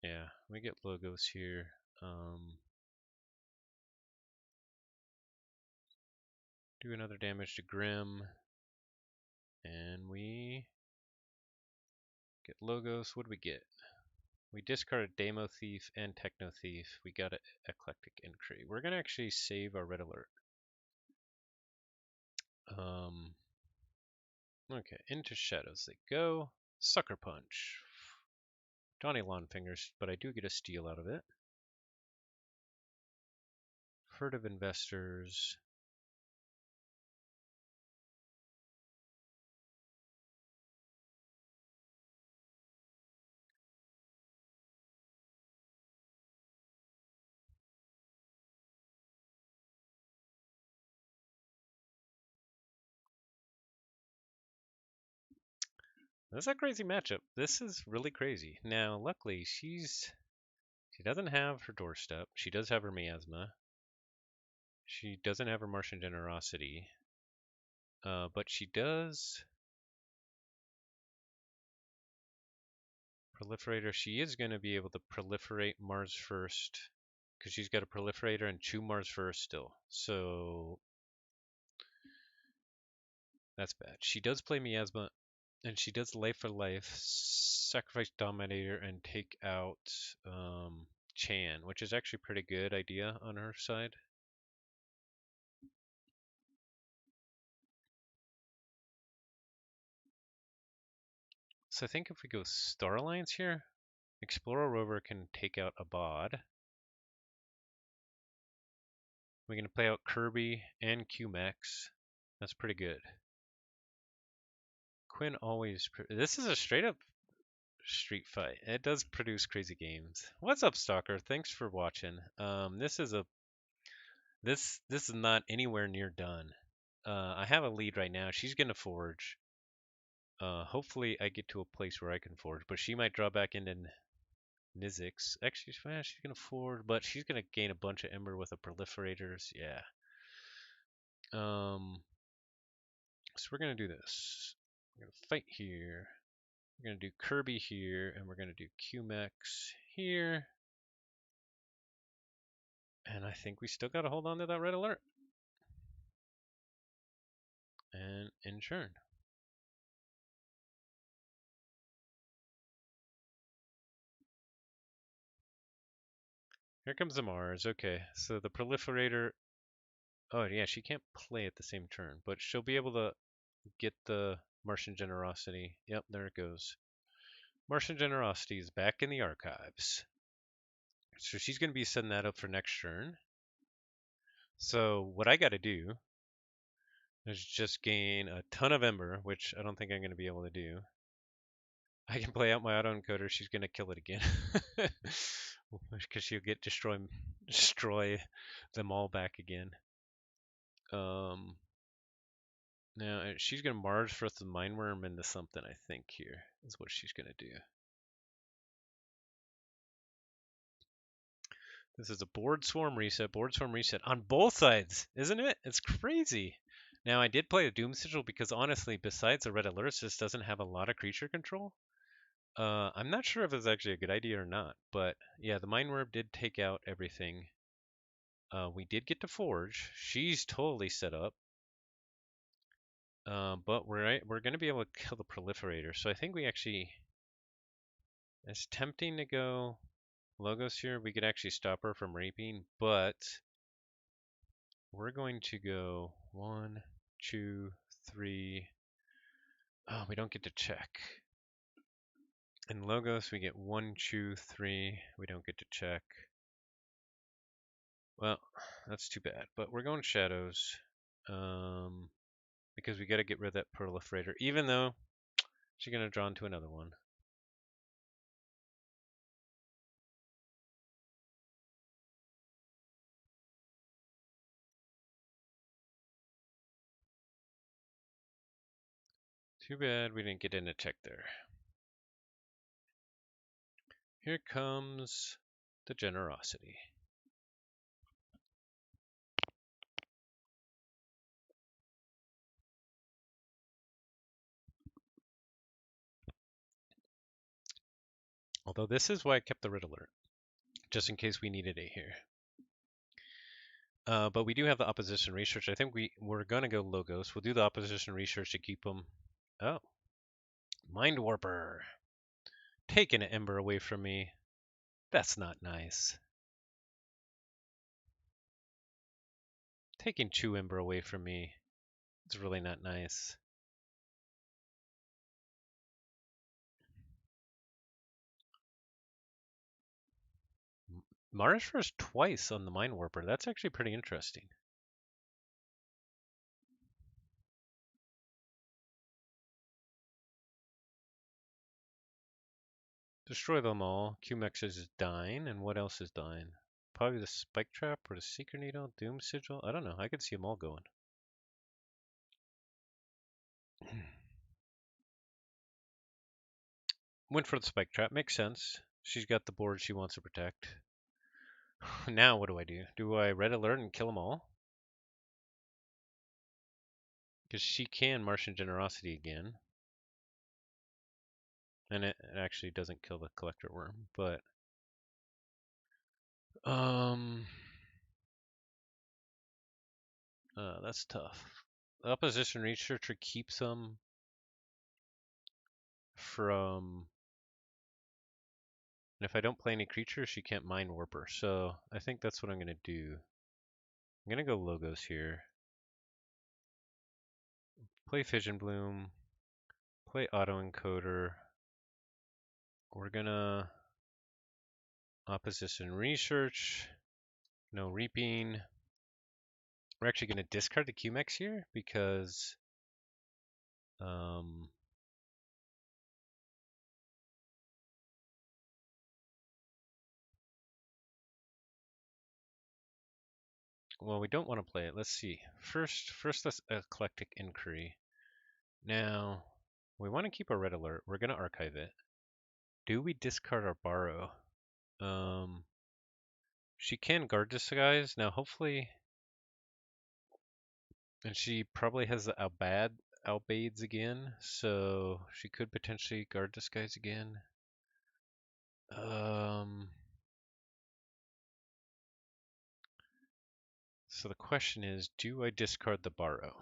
Yeah, we get logos here. Do another damage to Grim. And we get logos. What do we get? We discarded Demo Thief and Techno Thief. We got an Eclectic Entry. We're going to actually save our red alert. Okay, into Shadows they go. Sucker Punch. Donnie Longfingers, but I do get a steal out of it. Furtive Investors. That's a crazy matchup. This is really crazy. Now, luckily, she doesn't have her Doorstep. She does have her Miasma. She doesn't have her Martian Generosity. But she does Proliferator. She is going to be able to proliferate Mars first because she's got a Proliferator and 2 Mars first still. So that's bad. She does play Miasma, and she does Life for Life, sacrifice Dominator, and take out Chan, which is actually a pretty good idea on her side. So I think if we go Star Alliance here, Explorer Rover can take out a bod. We can play out Kirby and QMax. That's pretty good. Quinn always. This is a straight up street fight. It does produce crazy games. What's up, Stalker? Thanks for watching. This is this is not anywhere near done. I have a lead right now. She's gonna forge. Hopefully I get to a place where I can forge, but she might draw back into Nizix. Actually, she's gonna forge, but she's gonna gain a bunch of Ember with the proliferators. Yeah. So we're gonna do this. We're gonna fight here. We're gonna do Kirby here, and we're gonna do QMax here. And I think we still gotta hold on to that red alert. And Inchurn. Here comes the Mars. Okay, so the proliferator. Oh yeah, she can't play at the same turn, but she'll be able to get the Martian Generosity. Yep, there it goes. Martian Generosity is back in the archives. So she's going to be setting that up for next turn. So what I got to do is just gain a ton of Ember, which I don't think I'm going to be able to do. I can play out my autoencoder. She's going to kill it again. Because she'll get destroy them all back again. Now she's gonna Mars for the Mindworm into something. I think here is what she's gonna do. This is a board swarm reset on both sides, isn't it? It's crazy. Now I did play a Doom Sigil because honestly, besides the Red Alert, this doesn't have a lot of creature control. I'm not sure if it's actually a good idea or not, but yeah, the Mindworm did take out everything. We did get to Forge. She's totally set up. But we're going to be able to kill the Proliferator. So I think we actually... It's tempting to go Logos here. We could actually stop her from raping, but we're going to go 1, 2, 3. Oh, we don't get to check. In Logos, we get 1, 2, 3. We don't get to check. Well, that's too bad. But we're going Shadows. Because we got to get rid of that Proliferator, even though she's going to draw into another one. Too bad we didn't get in a check there. Here comes the generosity. Although this is why I kept the red alert, just in case we needed it here. But we do have the opposition research. I think we're going to go logos. We'll do the opposition research to keep them. Oh, Mind Warper. Taking an ember away from me. That's not nice. Taking 2 ember away from me. It's really not nice. Mars first twice on the Mind Warper. That's actually pretty interesting. Destroy them all. QMX is dying, and what else is dying? Probably the Spike Trap or the Seeker Needle, Doom Sigil. I don't know. I could see them all going. Went for the Spike Trap. Makes sense. She's got the board she wants to protect. Now what do? Do I red alert and kill them all? Because she can Martian Generosity again. And it actually doesn't kill the Collector Worm, but... that's tough. The Opposition Researcher keeps them from... And if I don't play any creatures, she can't Mind Warper. So I think that's what I'm going to do. I'm going to go logos here. Play Fission Bloom. Play Autoencoder. We're going to Opposition Research. No Reaping. We're actually going to discard the QMX here because well, we don't want to play it. Let's see. First let's Eclectic Inquiry. Now, we want to keep a red alert. We're going to archive it. Do we discard our borrow? She can guard disguise. Now, hopefully, and she probably has the Albades again, so she could potentially guard disguise again. So the question is, do I discard the borrow?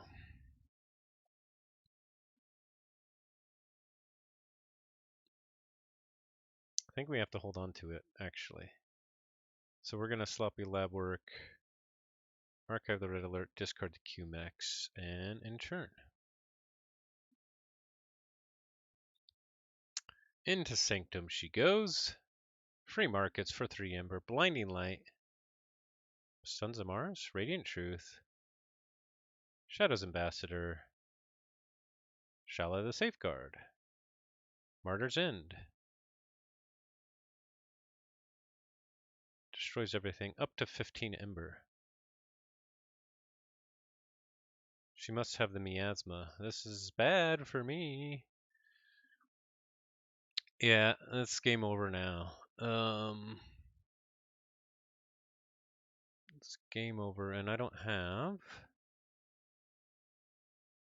I think we have to hold on to it, actually. So we're going to sloppy lab work, archive the red alert, discard the QMax, and in turn. Into Sanctum she goes. Free markets for 3 Ember, Blinding Light, Sons of Mars, Radiant Truth, Shadow's Ambassador, Shala the Safeguard, Martyr's End. Destroys everything up to 15 Ember. She must have the miasma. This is bad for me. Yeah, it's game over now. It's game over, and I don't have...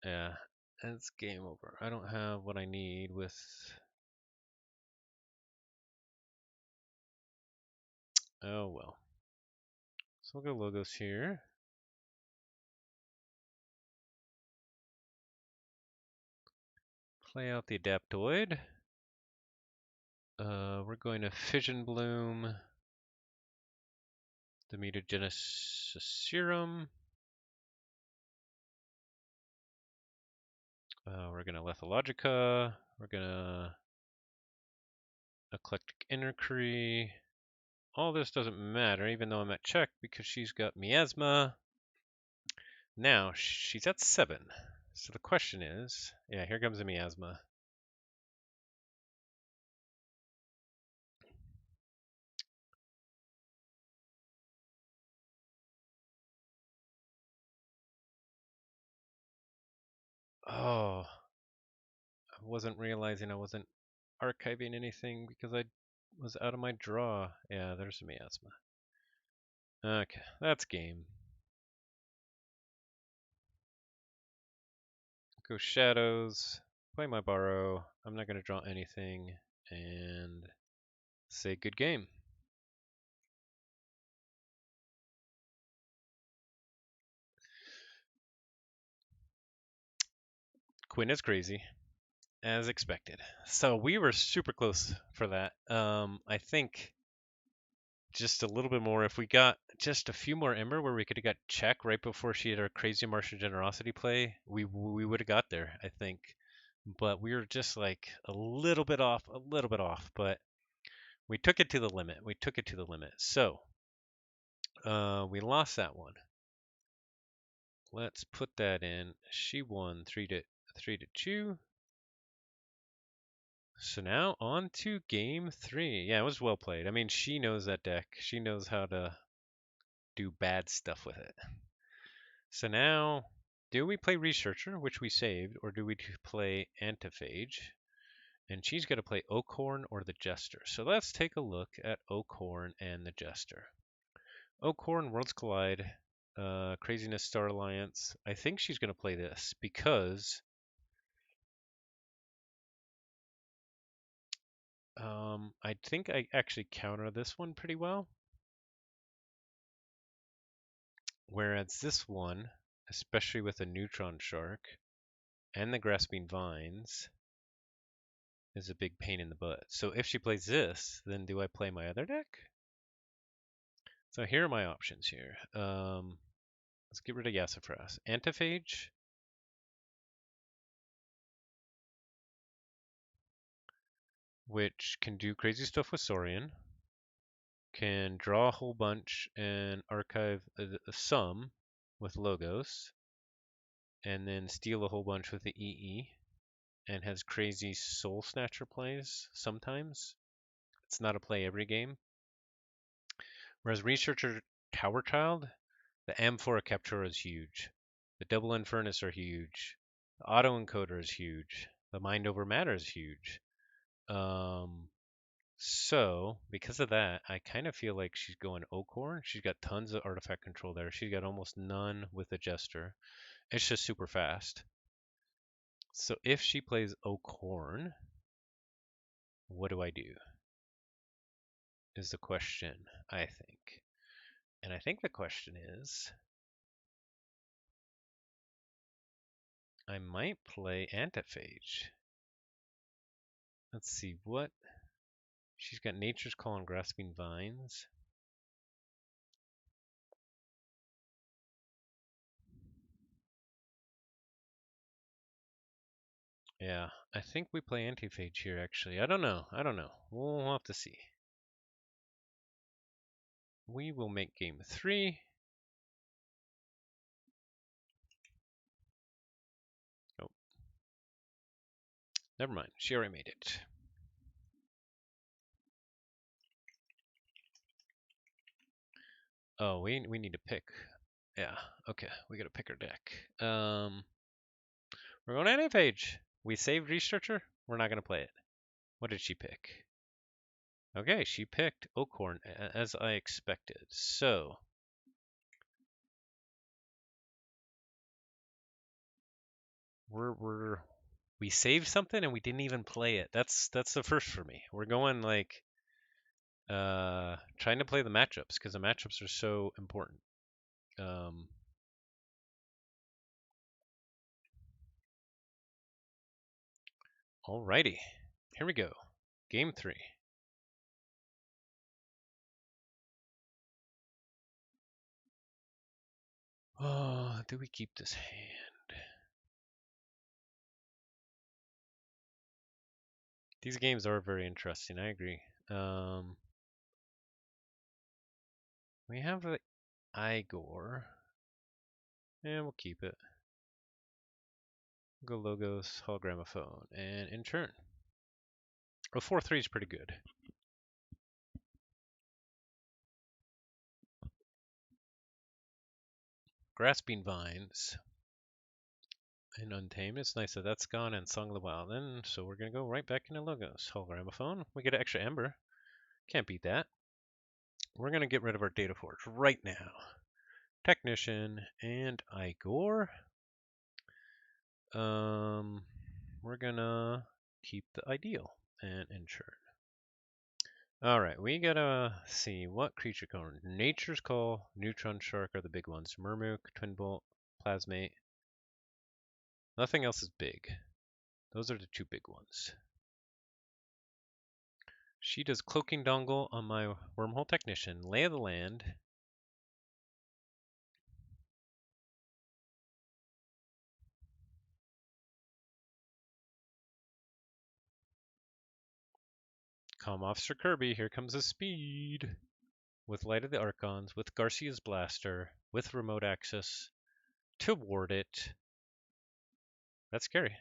Yeah, it's game over. I don't have what I need with... Oh well. So we'll go logos here. Play out the Adaptoid. We're going to Fission Bloom the Mutagenesis Serum. We're going to Lethologica. We're going to Eclectic Inquiry. All this doesn't matter, even though I'm at check, because she's got miasma. Now, she's at 7. So the question is, yeah, here comes the miasma. Oh, wasn't realizing I wasn't archiving anything because I was out of my draw. Yeah, there's a miasma. Okay, that's game. Go shadows, play my borrow. I'm not going to draw anything, and say good game. Quinn is crazy, as expected. So we were super close for that. I think just a little bit more. If we got just a few more Ember where we could have got check right before she had her crazy Martial Generosity play, we would have got there, I think. But we were just like a little bit off, a little bit off. But we took it to the limit. We took it to the limit. So we lost that one. Let's put that in. She won 3-2. So now on to game 3. Yeah, it was well played. I mean, she knows that deck. She knows how to do bad stuff with it. So now, do we play Researcher, which we saved, or do we play Antiphage? And she's going to play Oakhorn or the Jester. So let's take a look at Oakhorn and the Jester. Oakhorn, Worlds Collide, Craziness Star Alliance. I think she's going to play this because I think I actually counter this one pretty well. Whereas this one, especially with a Neutron Shark and the Grasping Vines, is a big pain in the butt. So if she plays this, then do I play my other deck? So here are my options here. Let's get rid of Yassafras. Antiphage, which can do crazy stuff with Saurian, can draw a whole bunch and archive some with Logos, and then steal a whole bunch with the EE, and has crazy Soul Snatcher plays sometimes. It's not a play every game. Whereas Researcher Tower Child, the Amphora Captura is huge. The Double Infernus are huge. The Auto Encoder is huge. The Mind Over Matter is huge. So, because of that, I kind of feel like she's going Oakhorn. She's got tons of artifact control there. She's got almost none with the Jester. It's just super fast. So if she plays Oakhorn, what do I do? Is the question, I think. And I think the question is, I might play Antiphage. Let's see, what? She's got Nature's Call and Grasping Vines. Yeah, I think we play Antiphage here, actually. I don't know. I don't know. We'll have to see. We will make game 3. Oh, never mind. She already made it. Oh, we need to pick. Yeah, okay. We gotta pick our deck. We're going Antiphage. We saved Researcher. We're not gonna play it. What did she pick? Okay, she picked Oakhorn as I expected. So we saved something and we didn't even play it. That's the first for me. We're going like trying to play the matchups because the matchups are so important. Alrighty, here we go. Game 3. Oh, do we keep this hand? These games are very interesting. I agree. We have the Igor. And we'll keep it. Go Logos, Hologramophone, and in turn. A 4-3 is pretty good. Grasping Vines. And Untamed. It's nice that that's gone, and Song of the Wild. And so we're going to go right back into logos. Hologramophone. We get an extra ember. Can't beat that. We're going to get rid of our Data Forge right now. Technician and Igor. We're going to keep the Ideal and Insure. All right, we gotta see what creature code. Nature's Call, Neutron Shark are the big ones. Murmuk, Twin Bolt, Plasmate. Nothing else is big. Those are the two big ones. She does Cloaking Dongle on my Wormhole Technician. Lay of the Land. Calm Officer Kirby, here comes the speed. With Light of the Archons, with Garcia's Blaster, with remote access to ward it. That's scary.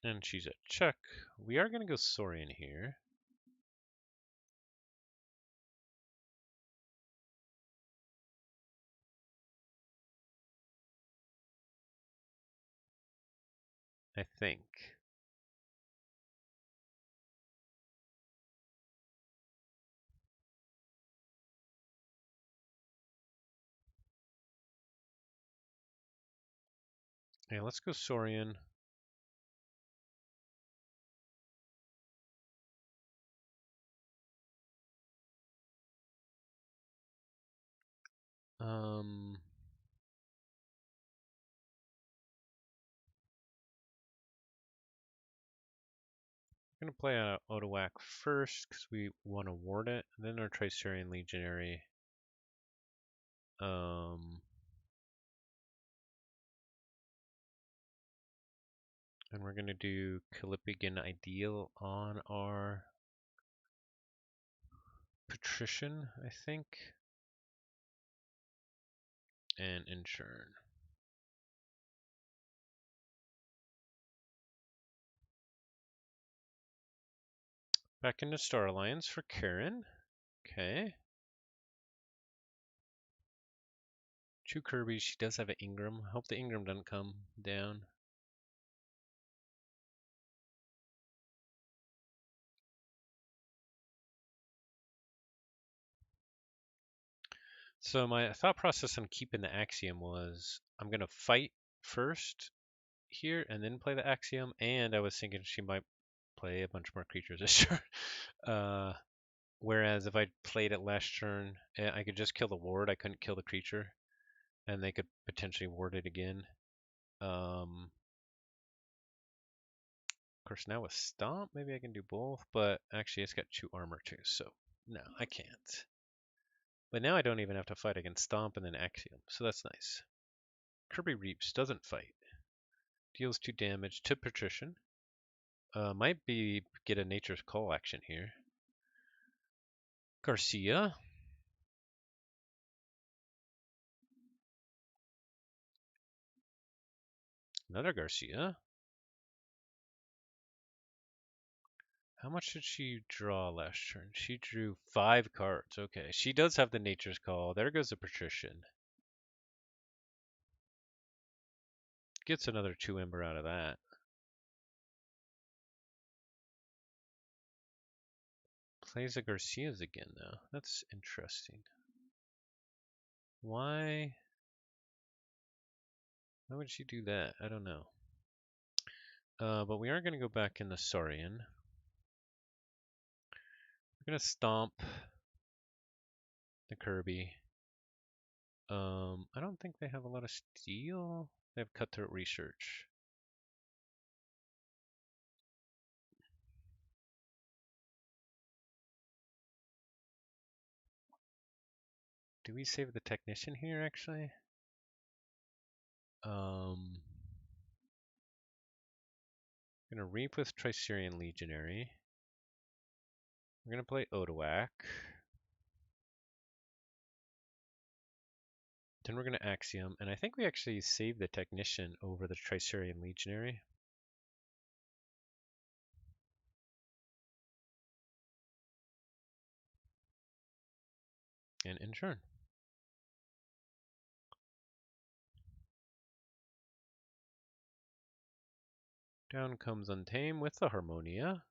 And she's a check. We are going to go Saurian here. I think. Yeah, let's go Saurian. I'm going to play out Odoac first because we want to ward it. And then our Tricerian Legionary. And we're going to do Callipygan Ideal on our Patrician, I think. And Inchurn. Back into Star Alliance for Karen. Okay. Two Kirby's. She does have an Ingram. Hope the Ingram doesn't come down. So my thought process on keeping the Axiom was I'm going to fight first here and then play the Axiom. And I was thinking she might play a bunch more creatures this turn. Whereas if I played it last turn, I could just kill the ward. I couldn't kill the creature. And they could potentially ward it again. Of course, now with Stomp, maybe I can do both. But actually, it's got 2 armor too. So no, I can't. But now I don't even have to fight against Stomp and then Axiom. So that's nice. Kirby Reaps doesn't fight. Deals 2 damage to Patrician. Might be get a Nature's Call action here. Garcia. Another Garcia. How much did she draw last turn? She drew 5 cards. Okay, she does have the Nature's Call. There goes the Patrician. Gets another 2 Ember out of that. Plays the Garcias again, though. That's interesting. Why? Why would she do that? I don't know. But we are going to go back in the Saurian. We're going to stomp the Kirby. I don't think they have a lot of steel. They have cutthroat research. Do we save the technician here, actually? Gonna reap with Tricerian Legionary. We're gonna play Odoac. Then we're gonna Axiom, and I think we actually saved the technician over the Tricerian Legionary. And insurn. Down comes Untame with the Harmonia.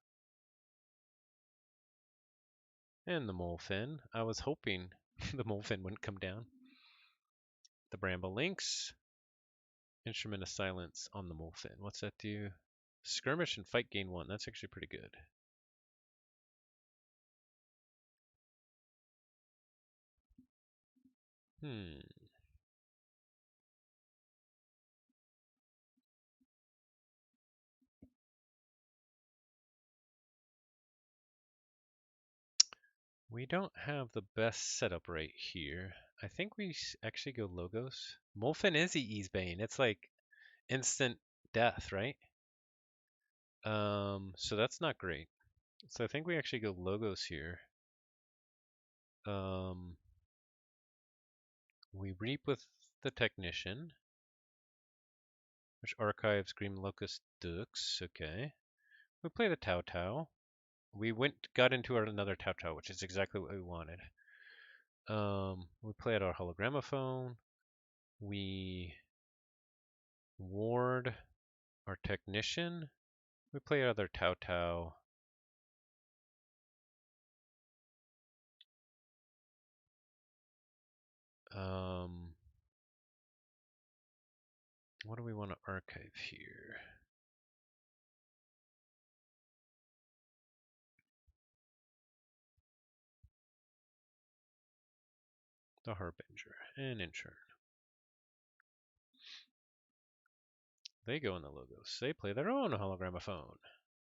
And the Molefin. I was hoping the Molefin wouldn't come down. The Bramble Lynx. Instrument of Silence on the Molefin. What's that do? Skirmish and fight gain 1. That's actually pretty good. We don't have the best setup right here. I think we actually go Logos. Molefin is EE's Bane. It's like instant death, right? So that's not great. So I think we actually go Logos here. We reap with the Technician, which archives Green Locust Dux. Okay. We play the Tau Tau. We got into another Tau Tau, which is exactly what we wanted. We play at our Hologramophone. We ward our Technician. We play other Tau Tau. What do we want to archive here? The Harbinger and Insurn. They go in the Logos. They play their own Hologramophone.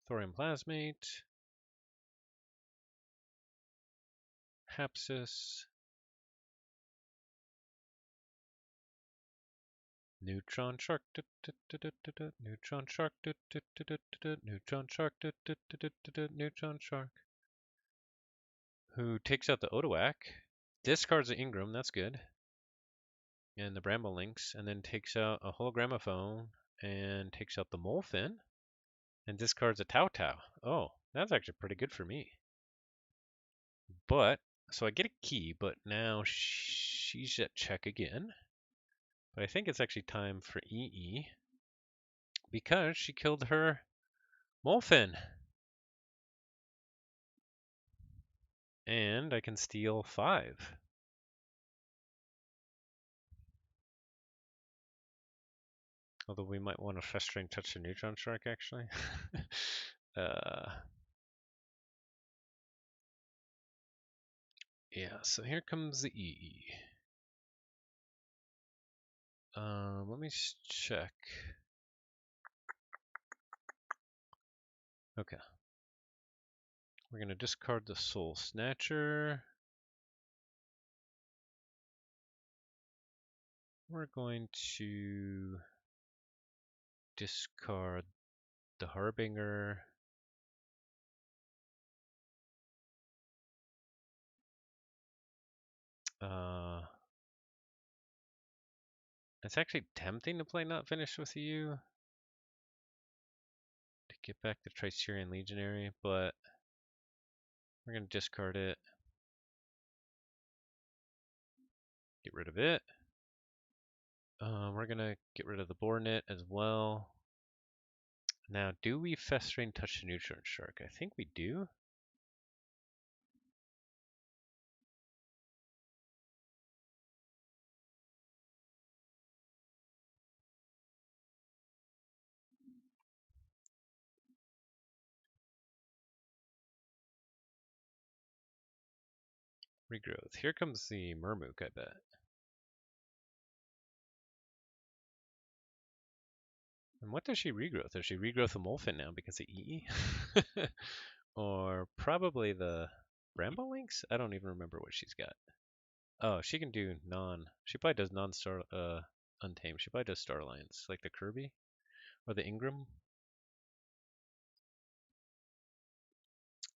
Thorium Plasmate. Hapsis. Neutron Shark. Neutron Shark. Neutron Shark. Neutron Shark. Who takes out the Odoac. Discards the Ingram. That's good. And the Bramble Lynx. And then takes out a Hologramophone. And takes out the Molefin. And discards a Tau Tau. Oh, that's actually pretty good for me. But, so I get a key, but now she's at check again. But I think it's actually time for EE. Because she killed her Molefin. And I can steal 5. Although we might want to Festering Touch the Neutron Shark, actually. Yeah, so here comes the EE. Let me check. Okay. We're going to discard the Soul Snatcher. We're going to discard the Harbinger. It's actually tempting to play Not Finished with You to get back the Tricerian Legionary, but we're going to discard it. Get rid of it. We're going to get rid of the Bornet as well. Now, do we Festering Touch the Neutron Shark? I think we do. Regrowth. Here comes the Murmook, I bet. And what does she regrowth? Does she regrowth a Molefin now because of EE? Or probably the Bramble Lynx? I don't even remember what she's got. Oh, she can do she probably does non-star, Untamed. She probably does Star Alliance, like the Kirby or the Ingram.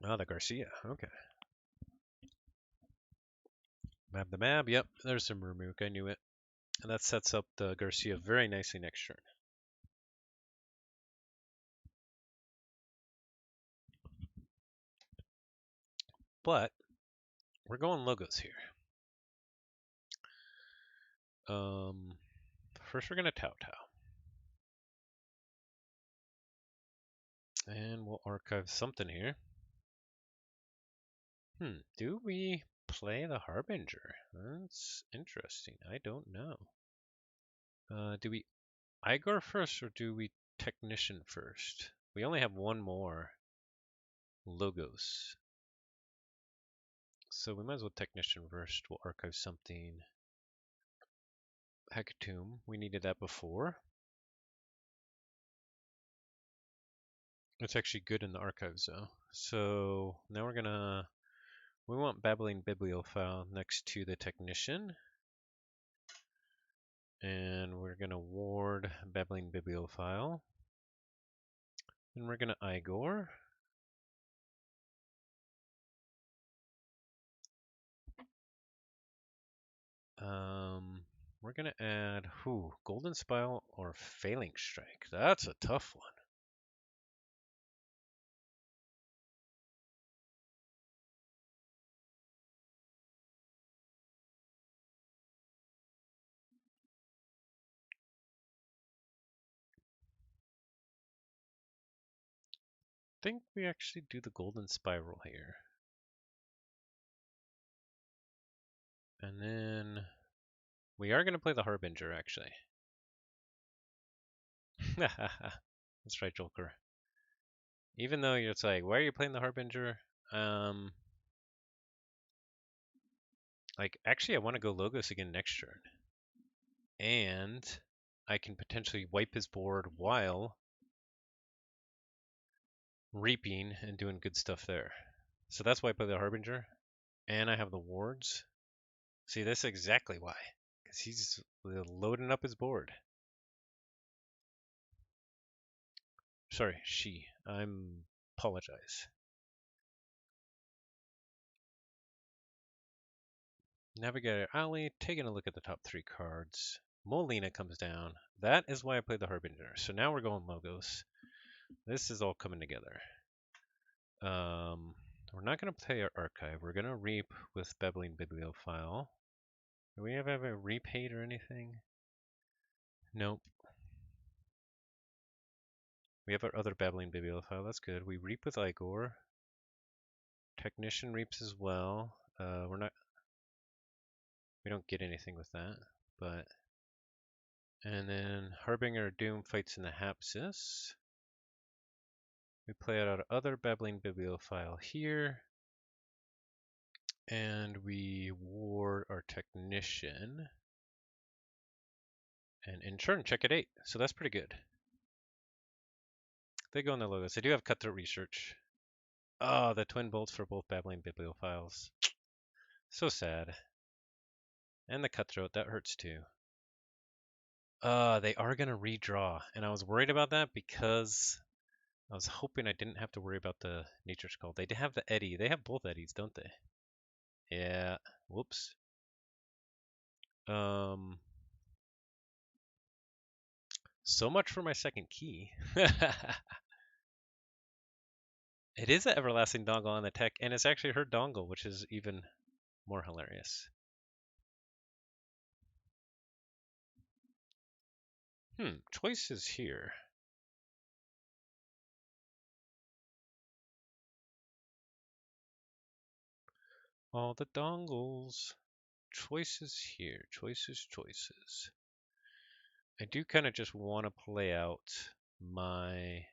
Oh, the Garcia. Okay. Mab the Mab. Yep, there's some Murmook. I knew it. And that sets up the Garcia very nicely next turn. But we're going Logos here. Um, First we're gonna Tao Tao. And we'll archive something here. Do we play the Harbinger? That's interesting. I don't know. Do we Igor first or do we Technician first? We only have one more logos. So we might as well Technician first. We'll archive something. Hecatomb, we needed that before. It's actually good in the archives though. So now we want babbling bibliophile next to the technician. And we're gonna ward babbling bibliophile. And we're gonna Igor. We're gonna add Golden Spile or Failing Strike. That's a tough one. I think we actually do the Golden Spiral here. And then we are gonna play the Harbinger actually. That's right, Joker. Even though it's like, why are you playing the Harbinger? Like, actually, I want to go Logos again next turn. And I can potentially wipe his board while reaping and doing good stuff there. So that's why I play the Harbinger. And I have the wards. See, that's exactly why. Because he's loading up his board. Sorry, she. Apologize. Navigator Alley, taking a look at the top 3 cards. Molina comes down. That is why I played the Harbinger. So now we're going Logos. This is all coming together. We're not going to play our archive. We're going to reap with Babbling Bibliophile. Do we have a repaid or anything? Nope. We have our other Babbling Bibliophile. That's good. We reap with Igor. Technician reaps as well. We don't get anything with that, but. And then Harbinger Doom fights in the Hapsis. We play out our other Babbling Bibliophile here. And we ward our Technician. And in turn, check at 8. So that's pretty good. They go in the logos. They do have Cutthroat Research. Oh, the twin bolts for both Babbling Bibliophiles. So sad. And the Cutthroat, that hurts too. They are going to redraw. And I was worried about that because I was hoping I didn't have to worry about the Nature's Call. They have the Eddy. They have both Eddies, don't they? Yeah. Whoops. So much for my second key. It is an everlasting dongle on the tech, and it's actually her dongle, which is even more hilarious. Choices here. All the dongles. Choices here. Choices. I do kind of just want to play out my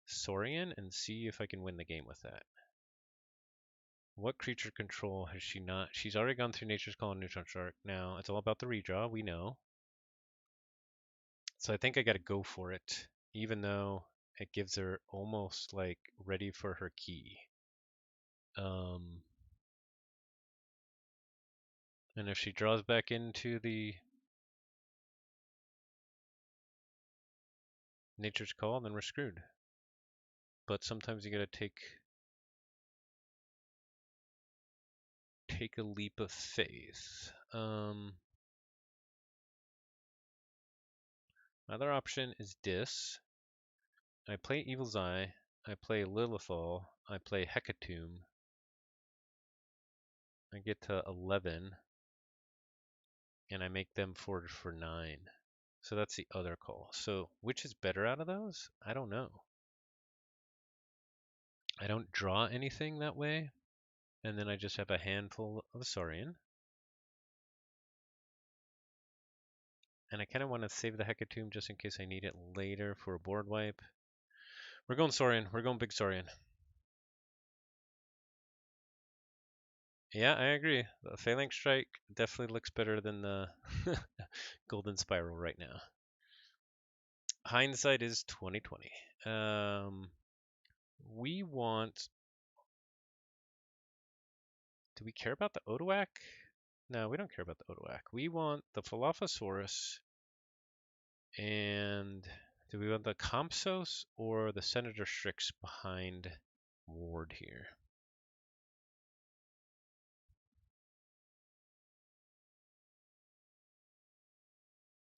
Saurian and see if I can win the game with that. What creature control has she not? She's already gone through Nature's Call and Neutron Shark. Now, it's all about the redraw, we know. So I think I got to go for it, even though it gives her almost like ready for her key. And if she draws back into the Nature's Call, then we're screwed. But sometimes you gotta take a leap of faith. Other option is Dis. I play Evil's Eye. I play Lilithal. I play Hecatomb. I get to 11. and I make them forge for 9. So that's the other call. So which is better out of those? I don't know. I don't draw anything that way, and then I just have a handful of Saurian. And I kind of want to save the Hecatomb just in case I need it later for a board wipe. We're going Saurian. We're going big Saurian. Yeah, I agree. The Phalanx Strike definitely looks better than the Golden Spiral right now. Hindsight is 2020. We want. Do we care about the Odoac? No, we don't care about the Odoac. We want the Falaphosaurus. And do we want the Compsos or the Senator Strix behind Ward here?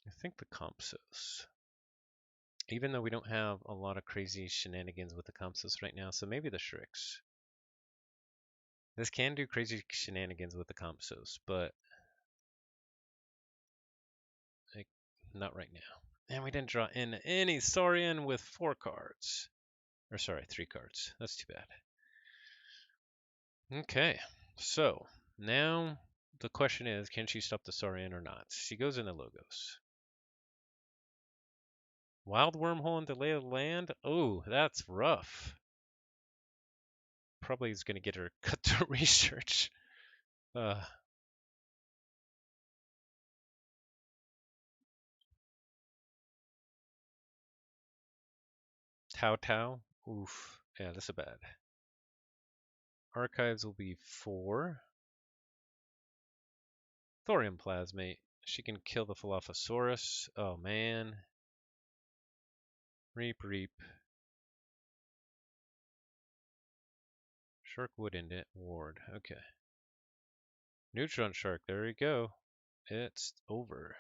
I think the Compsos. Even though we don't have a lot of crazy shenanigans with the Compsos right now, so maybe the Strix. This can do crazy shenanigans with the Compsos, but like, not right now. And we didn't draw in any Saurian with 4 cards. Or sorry, 3 cards. That's too bad. Okay, so now the question is, can she stop the Saurian or not? She goes into Logos. Wild Wormhole and Delay of Land? Oh, that's rough. Probably is going to get her cut to research. Uh, Tau Tau? Oof. Yeah, that's a bad. Archives will be 4. Thorium Plasmate. She can kill the Falaphosaurus. Oh, man. Reap, reap. Shark would end it. Ward. Okay. Neutron Shark. There we go. It's over.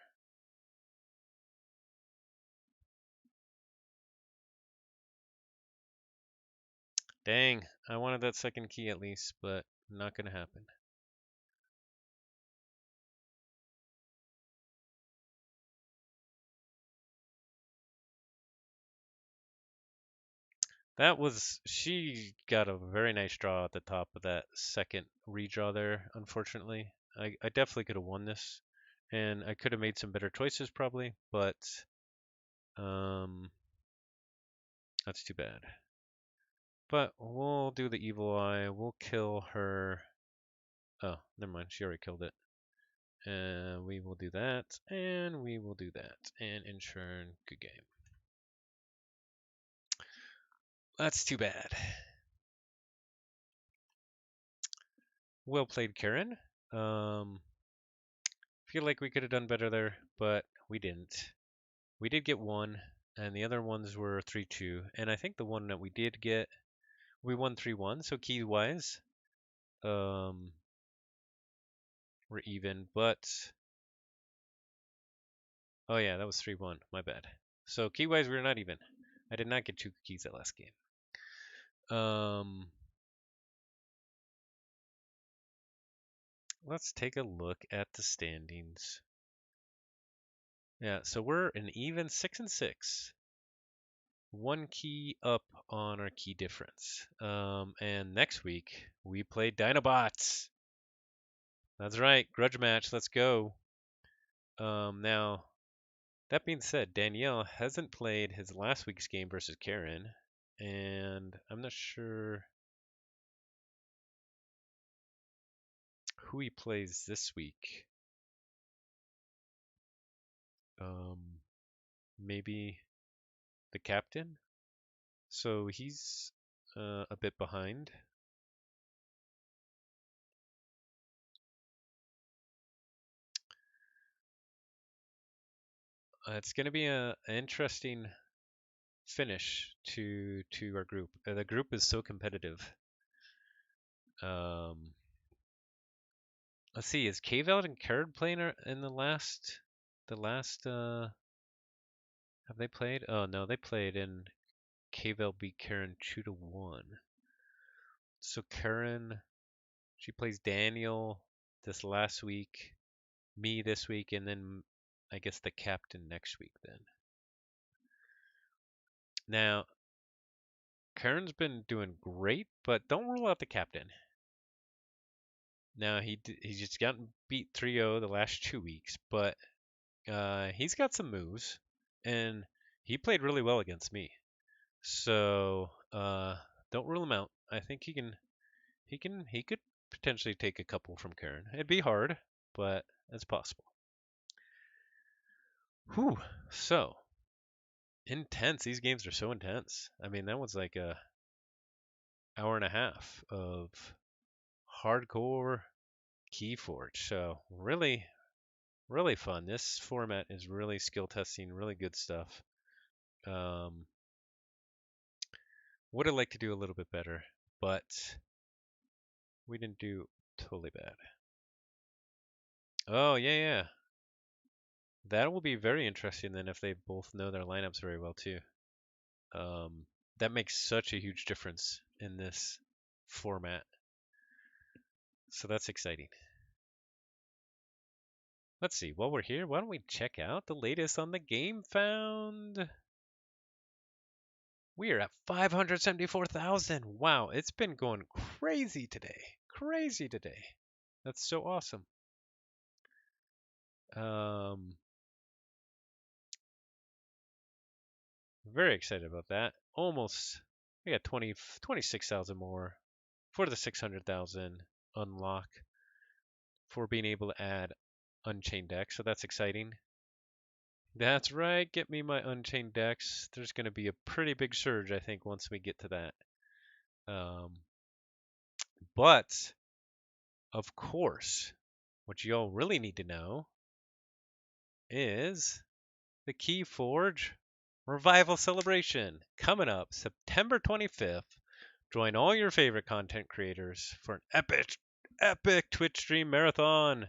Dang. I wanted that second key at least, but not going to happen. That was, she got a very nice draw at the top of that second redraw there, unfortunately. I definitely could have won this, and I could have made some better choices probably, but um, that's too bad. But we'll do the evil eye. We'll kill her. Oh, never mind. She already killed it. And we will do that, and we will do that, and ensure good game. That's too bad. Well played, Karen. Feel like we could have done better there, but we didn't. We did get one, and the other ones were 3-2. And I think the one that we did get, we won 3-1. So key wise, we're even. But oh yeah, that was 3-1. My bad. So key wise, we're not even. I did not get 2 keys that last game. Let's take a look at the standings. Yeah, so we're an even 6-6. 1 key up on our key difference. And next week we play Dinobots. That's right, grudge match. Let's go. Now that being said, Danielle hasn't played his last week's game versus Karen, and I'm not sure who he plays this week. Maybe the captain. So he's a bit behind. It's going to be an interesting finish to our group. The group is so competitive. Um, let's see, is Kveld and Karen playing in the last? Have they played? Oh no, they played and Kveld beat Karen 2-1. So Karen, she plays Daniel this last week. me this week, and then I guess the captain next week then. Now, Kern's been doing great, but don't rule out the captain. Now, he's just gotten beat 3-0 the last 2 weeks, but he's got some moves, and he played really well against me. So don't rule him out. I think he could potentially take a couple from Karen. It'd be hard, but it's possible. Whew. So intense. These games are so intense. I mean, that was like a hour and a half of hardcore Keyforge. So really, really fun. This format is really skill testing, really good stuff. Um, would have liked to do a little bit better, but we didn't do totally bad. Oh yeah, yeah. That will be very interesting then if they both know their lineups very well too. That makes such a huge difference in this format. So that's exciting. Let's see, while we're here, why don't we check out the latest on the game found? We are at 574,000. Wow, it's been going crazy today. Crazy today. That's so awesome. Very excited about that. Almost, we got 26,000 more for the 600,000 unlock for being able to add Unchained decks. So that's exciting. That's right. Get me my Unchained decks. There's going to be a pretty big surge, I think, once we get to that. But, of course, what you all really need to know is the Keyforge Revival Celebration coming up September 25th. Join all your favorite content creators for an epic Twitch stream marathon.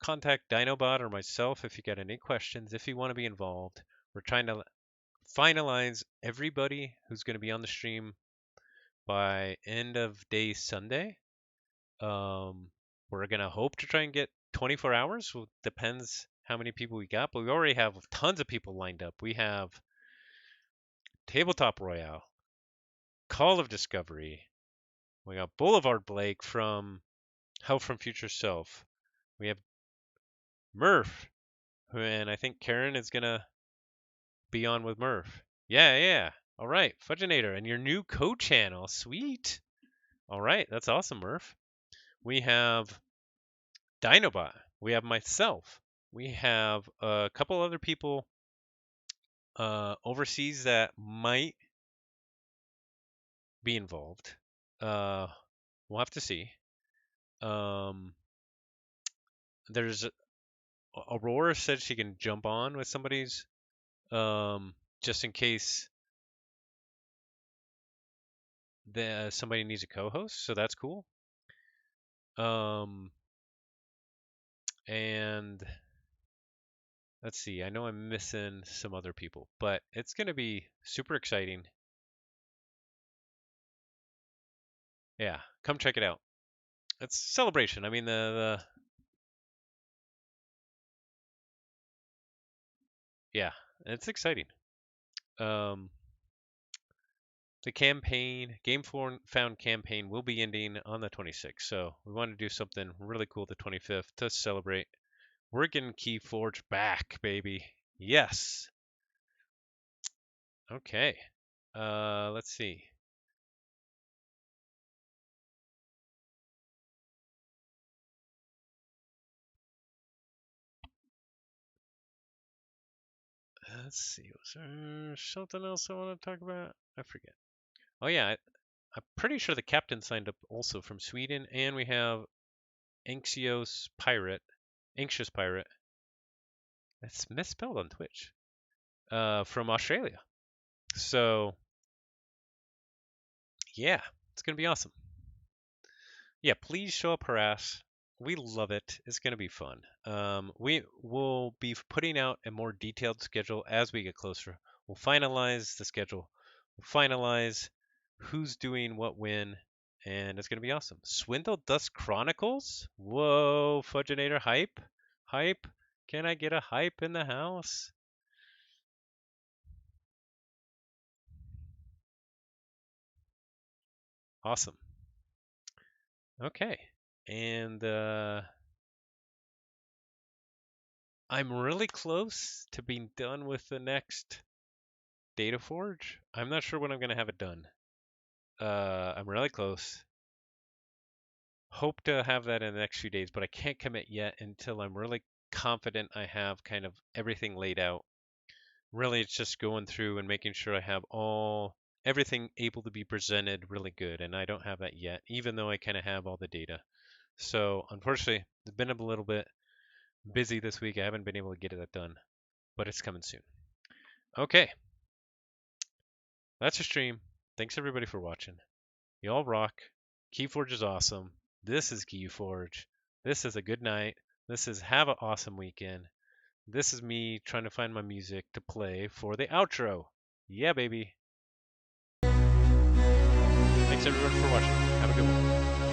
Contact Dinobot or myself if you got any questions, if you want to be involved. We're trying to finalize everybody who's going to be on the stream by end of day Sunday. We're going to hope to try and get 24 hours. Well, depends how many people we got, but we already have tons of people lined up. We have Tabletop Royale, Call of Discovery. We got Boulevard Blake from Help from Future Self. We have Murph, and I think Karen is going to be on with Murph. Yeah, yeah. All right, Fudginator, and your new co-channel. Sweet. All right, that's awesome, Murph. We have Dinobot. We have myself. We have a couple other people overseas that might be involved. We'll have to see. There's Aurora said she can jump on with somebody's, just in case somebody needs a co-host. So that's cool. And let's see. I know I'm missing some other people, but it's gonna be super exciting. Yeah, come check it out. It's celebration. I mean the yeah, it's exciting. Um, the campaign, Found campaign will be ending on the 26th. So we want to do something really cool the 25th to celebrate. We're getting Keyforge back, baby. Yes. Okay. Let's see. Let's see. Was there something else I want to talk about? I forget. Oh yeah, I'm pretty sure the captain signed up also from Sweden, and we have Anxious Pirate. Anxious Pirate. That's misspelled on Twitch. From Australia. So yeah, it's gonna be awesome. Yeah, please show up, harass. We love it. It's gonna be fun. We will be putting out a more detailed schedule as we get closer. We'll finalize the schedule. We'll finalize who's doing what when. and it's going to be awesome. Swindle Dust Chronicles? Whoa, Fudginator hype? Hype? Can I get a hype in the house? Awesome. Okay. And I'm really close to being done with the next Data Forge. I'm not sure when I'm going to have it done. I'm really close. Hope to have that in the next few days, but I can't commit yet until I'm really confident I have kind of everything laid out. Really, it's just going through and making sure I have everything able to be presented really good, and I don't have that yet, even though I kind of have all the data. So unfortunately, it's been a little bit busy this week. I haven't been able to get that done, but it's coming soon. Okay, that's your stream. Thanks everybody for watching. Y'all rock. Keyforge is awesome. This is Keyforge. This is a good night. This is have an awesome weekend. This is me trying to find my music to play for the outro. Yeah, baby. Thanks everyone for watching. Have a good one.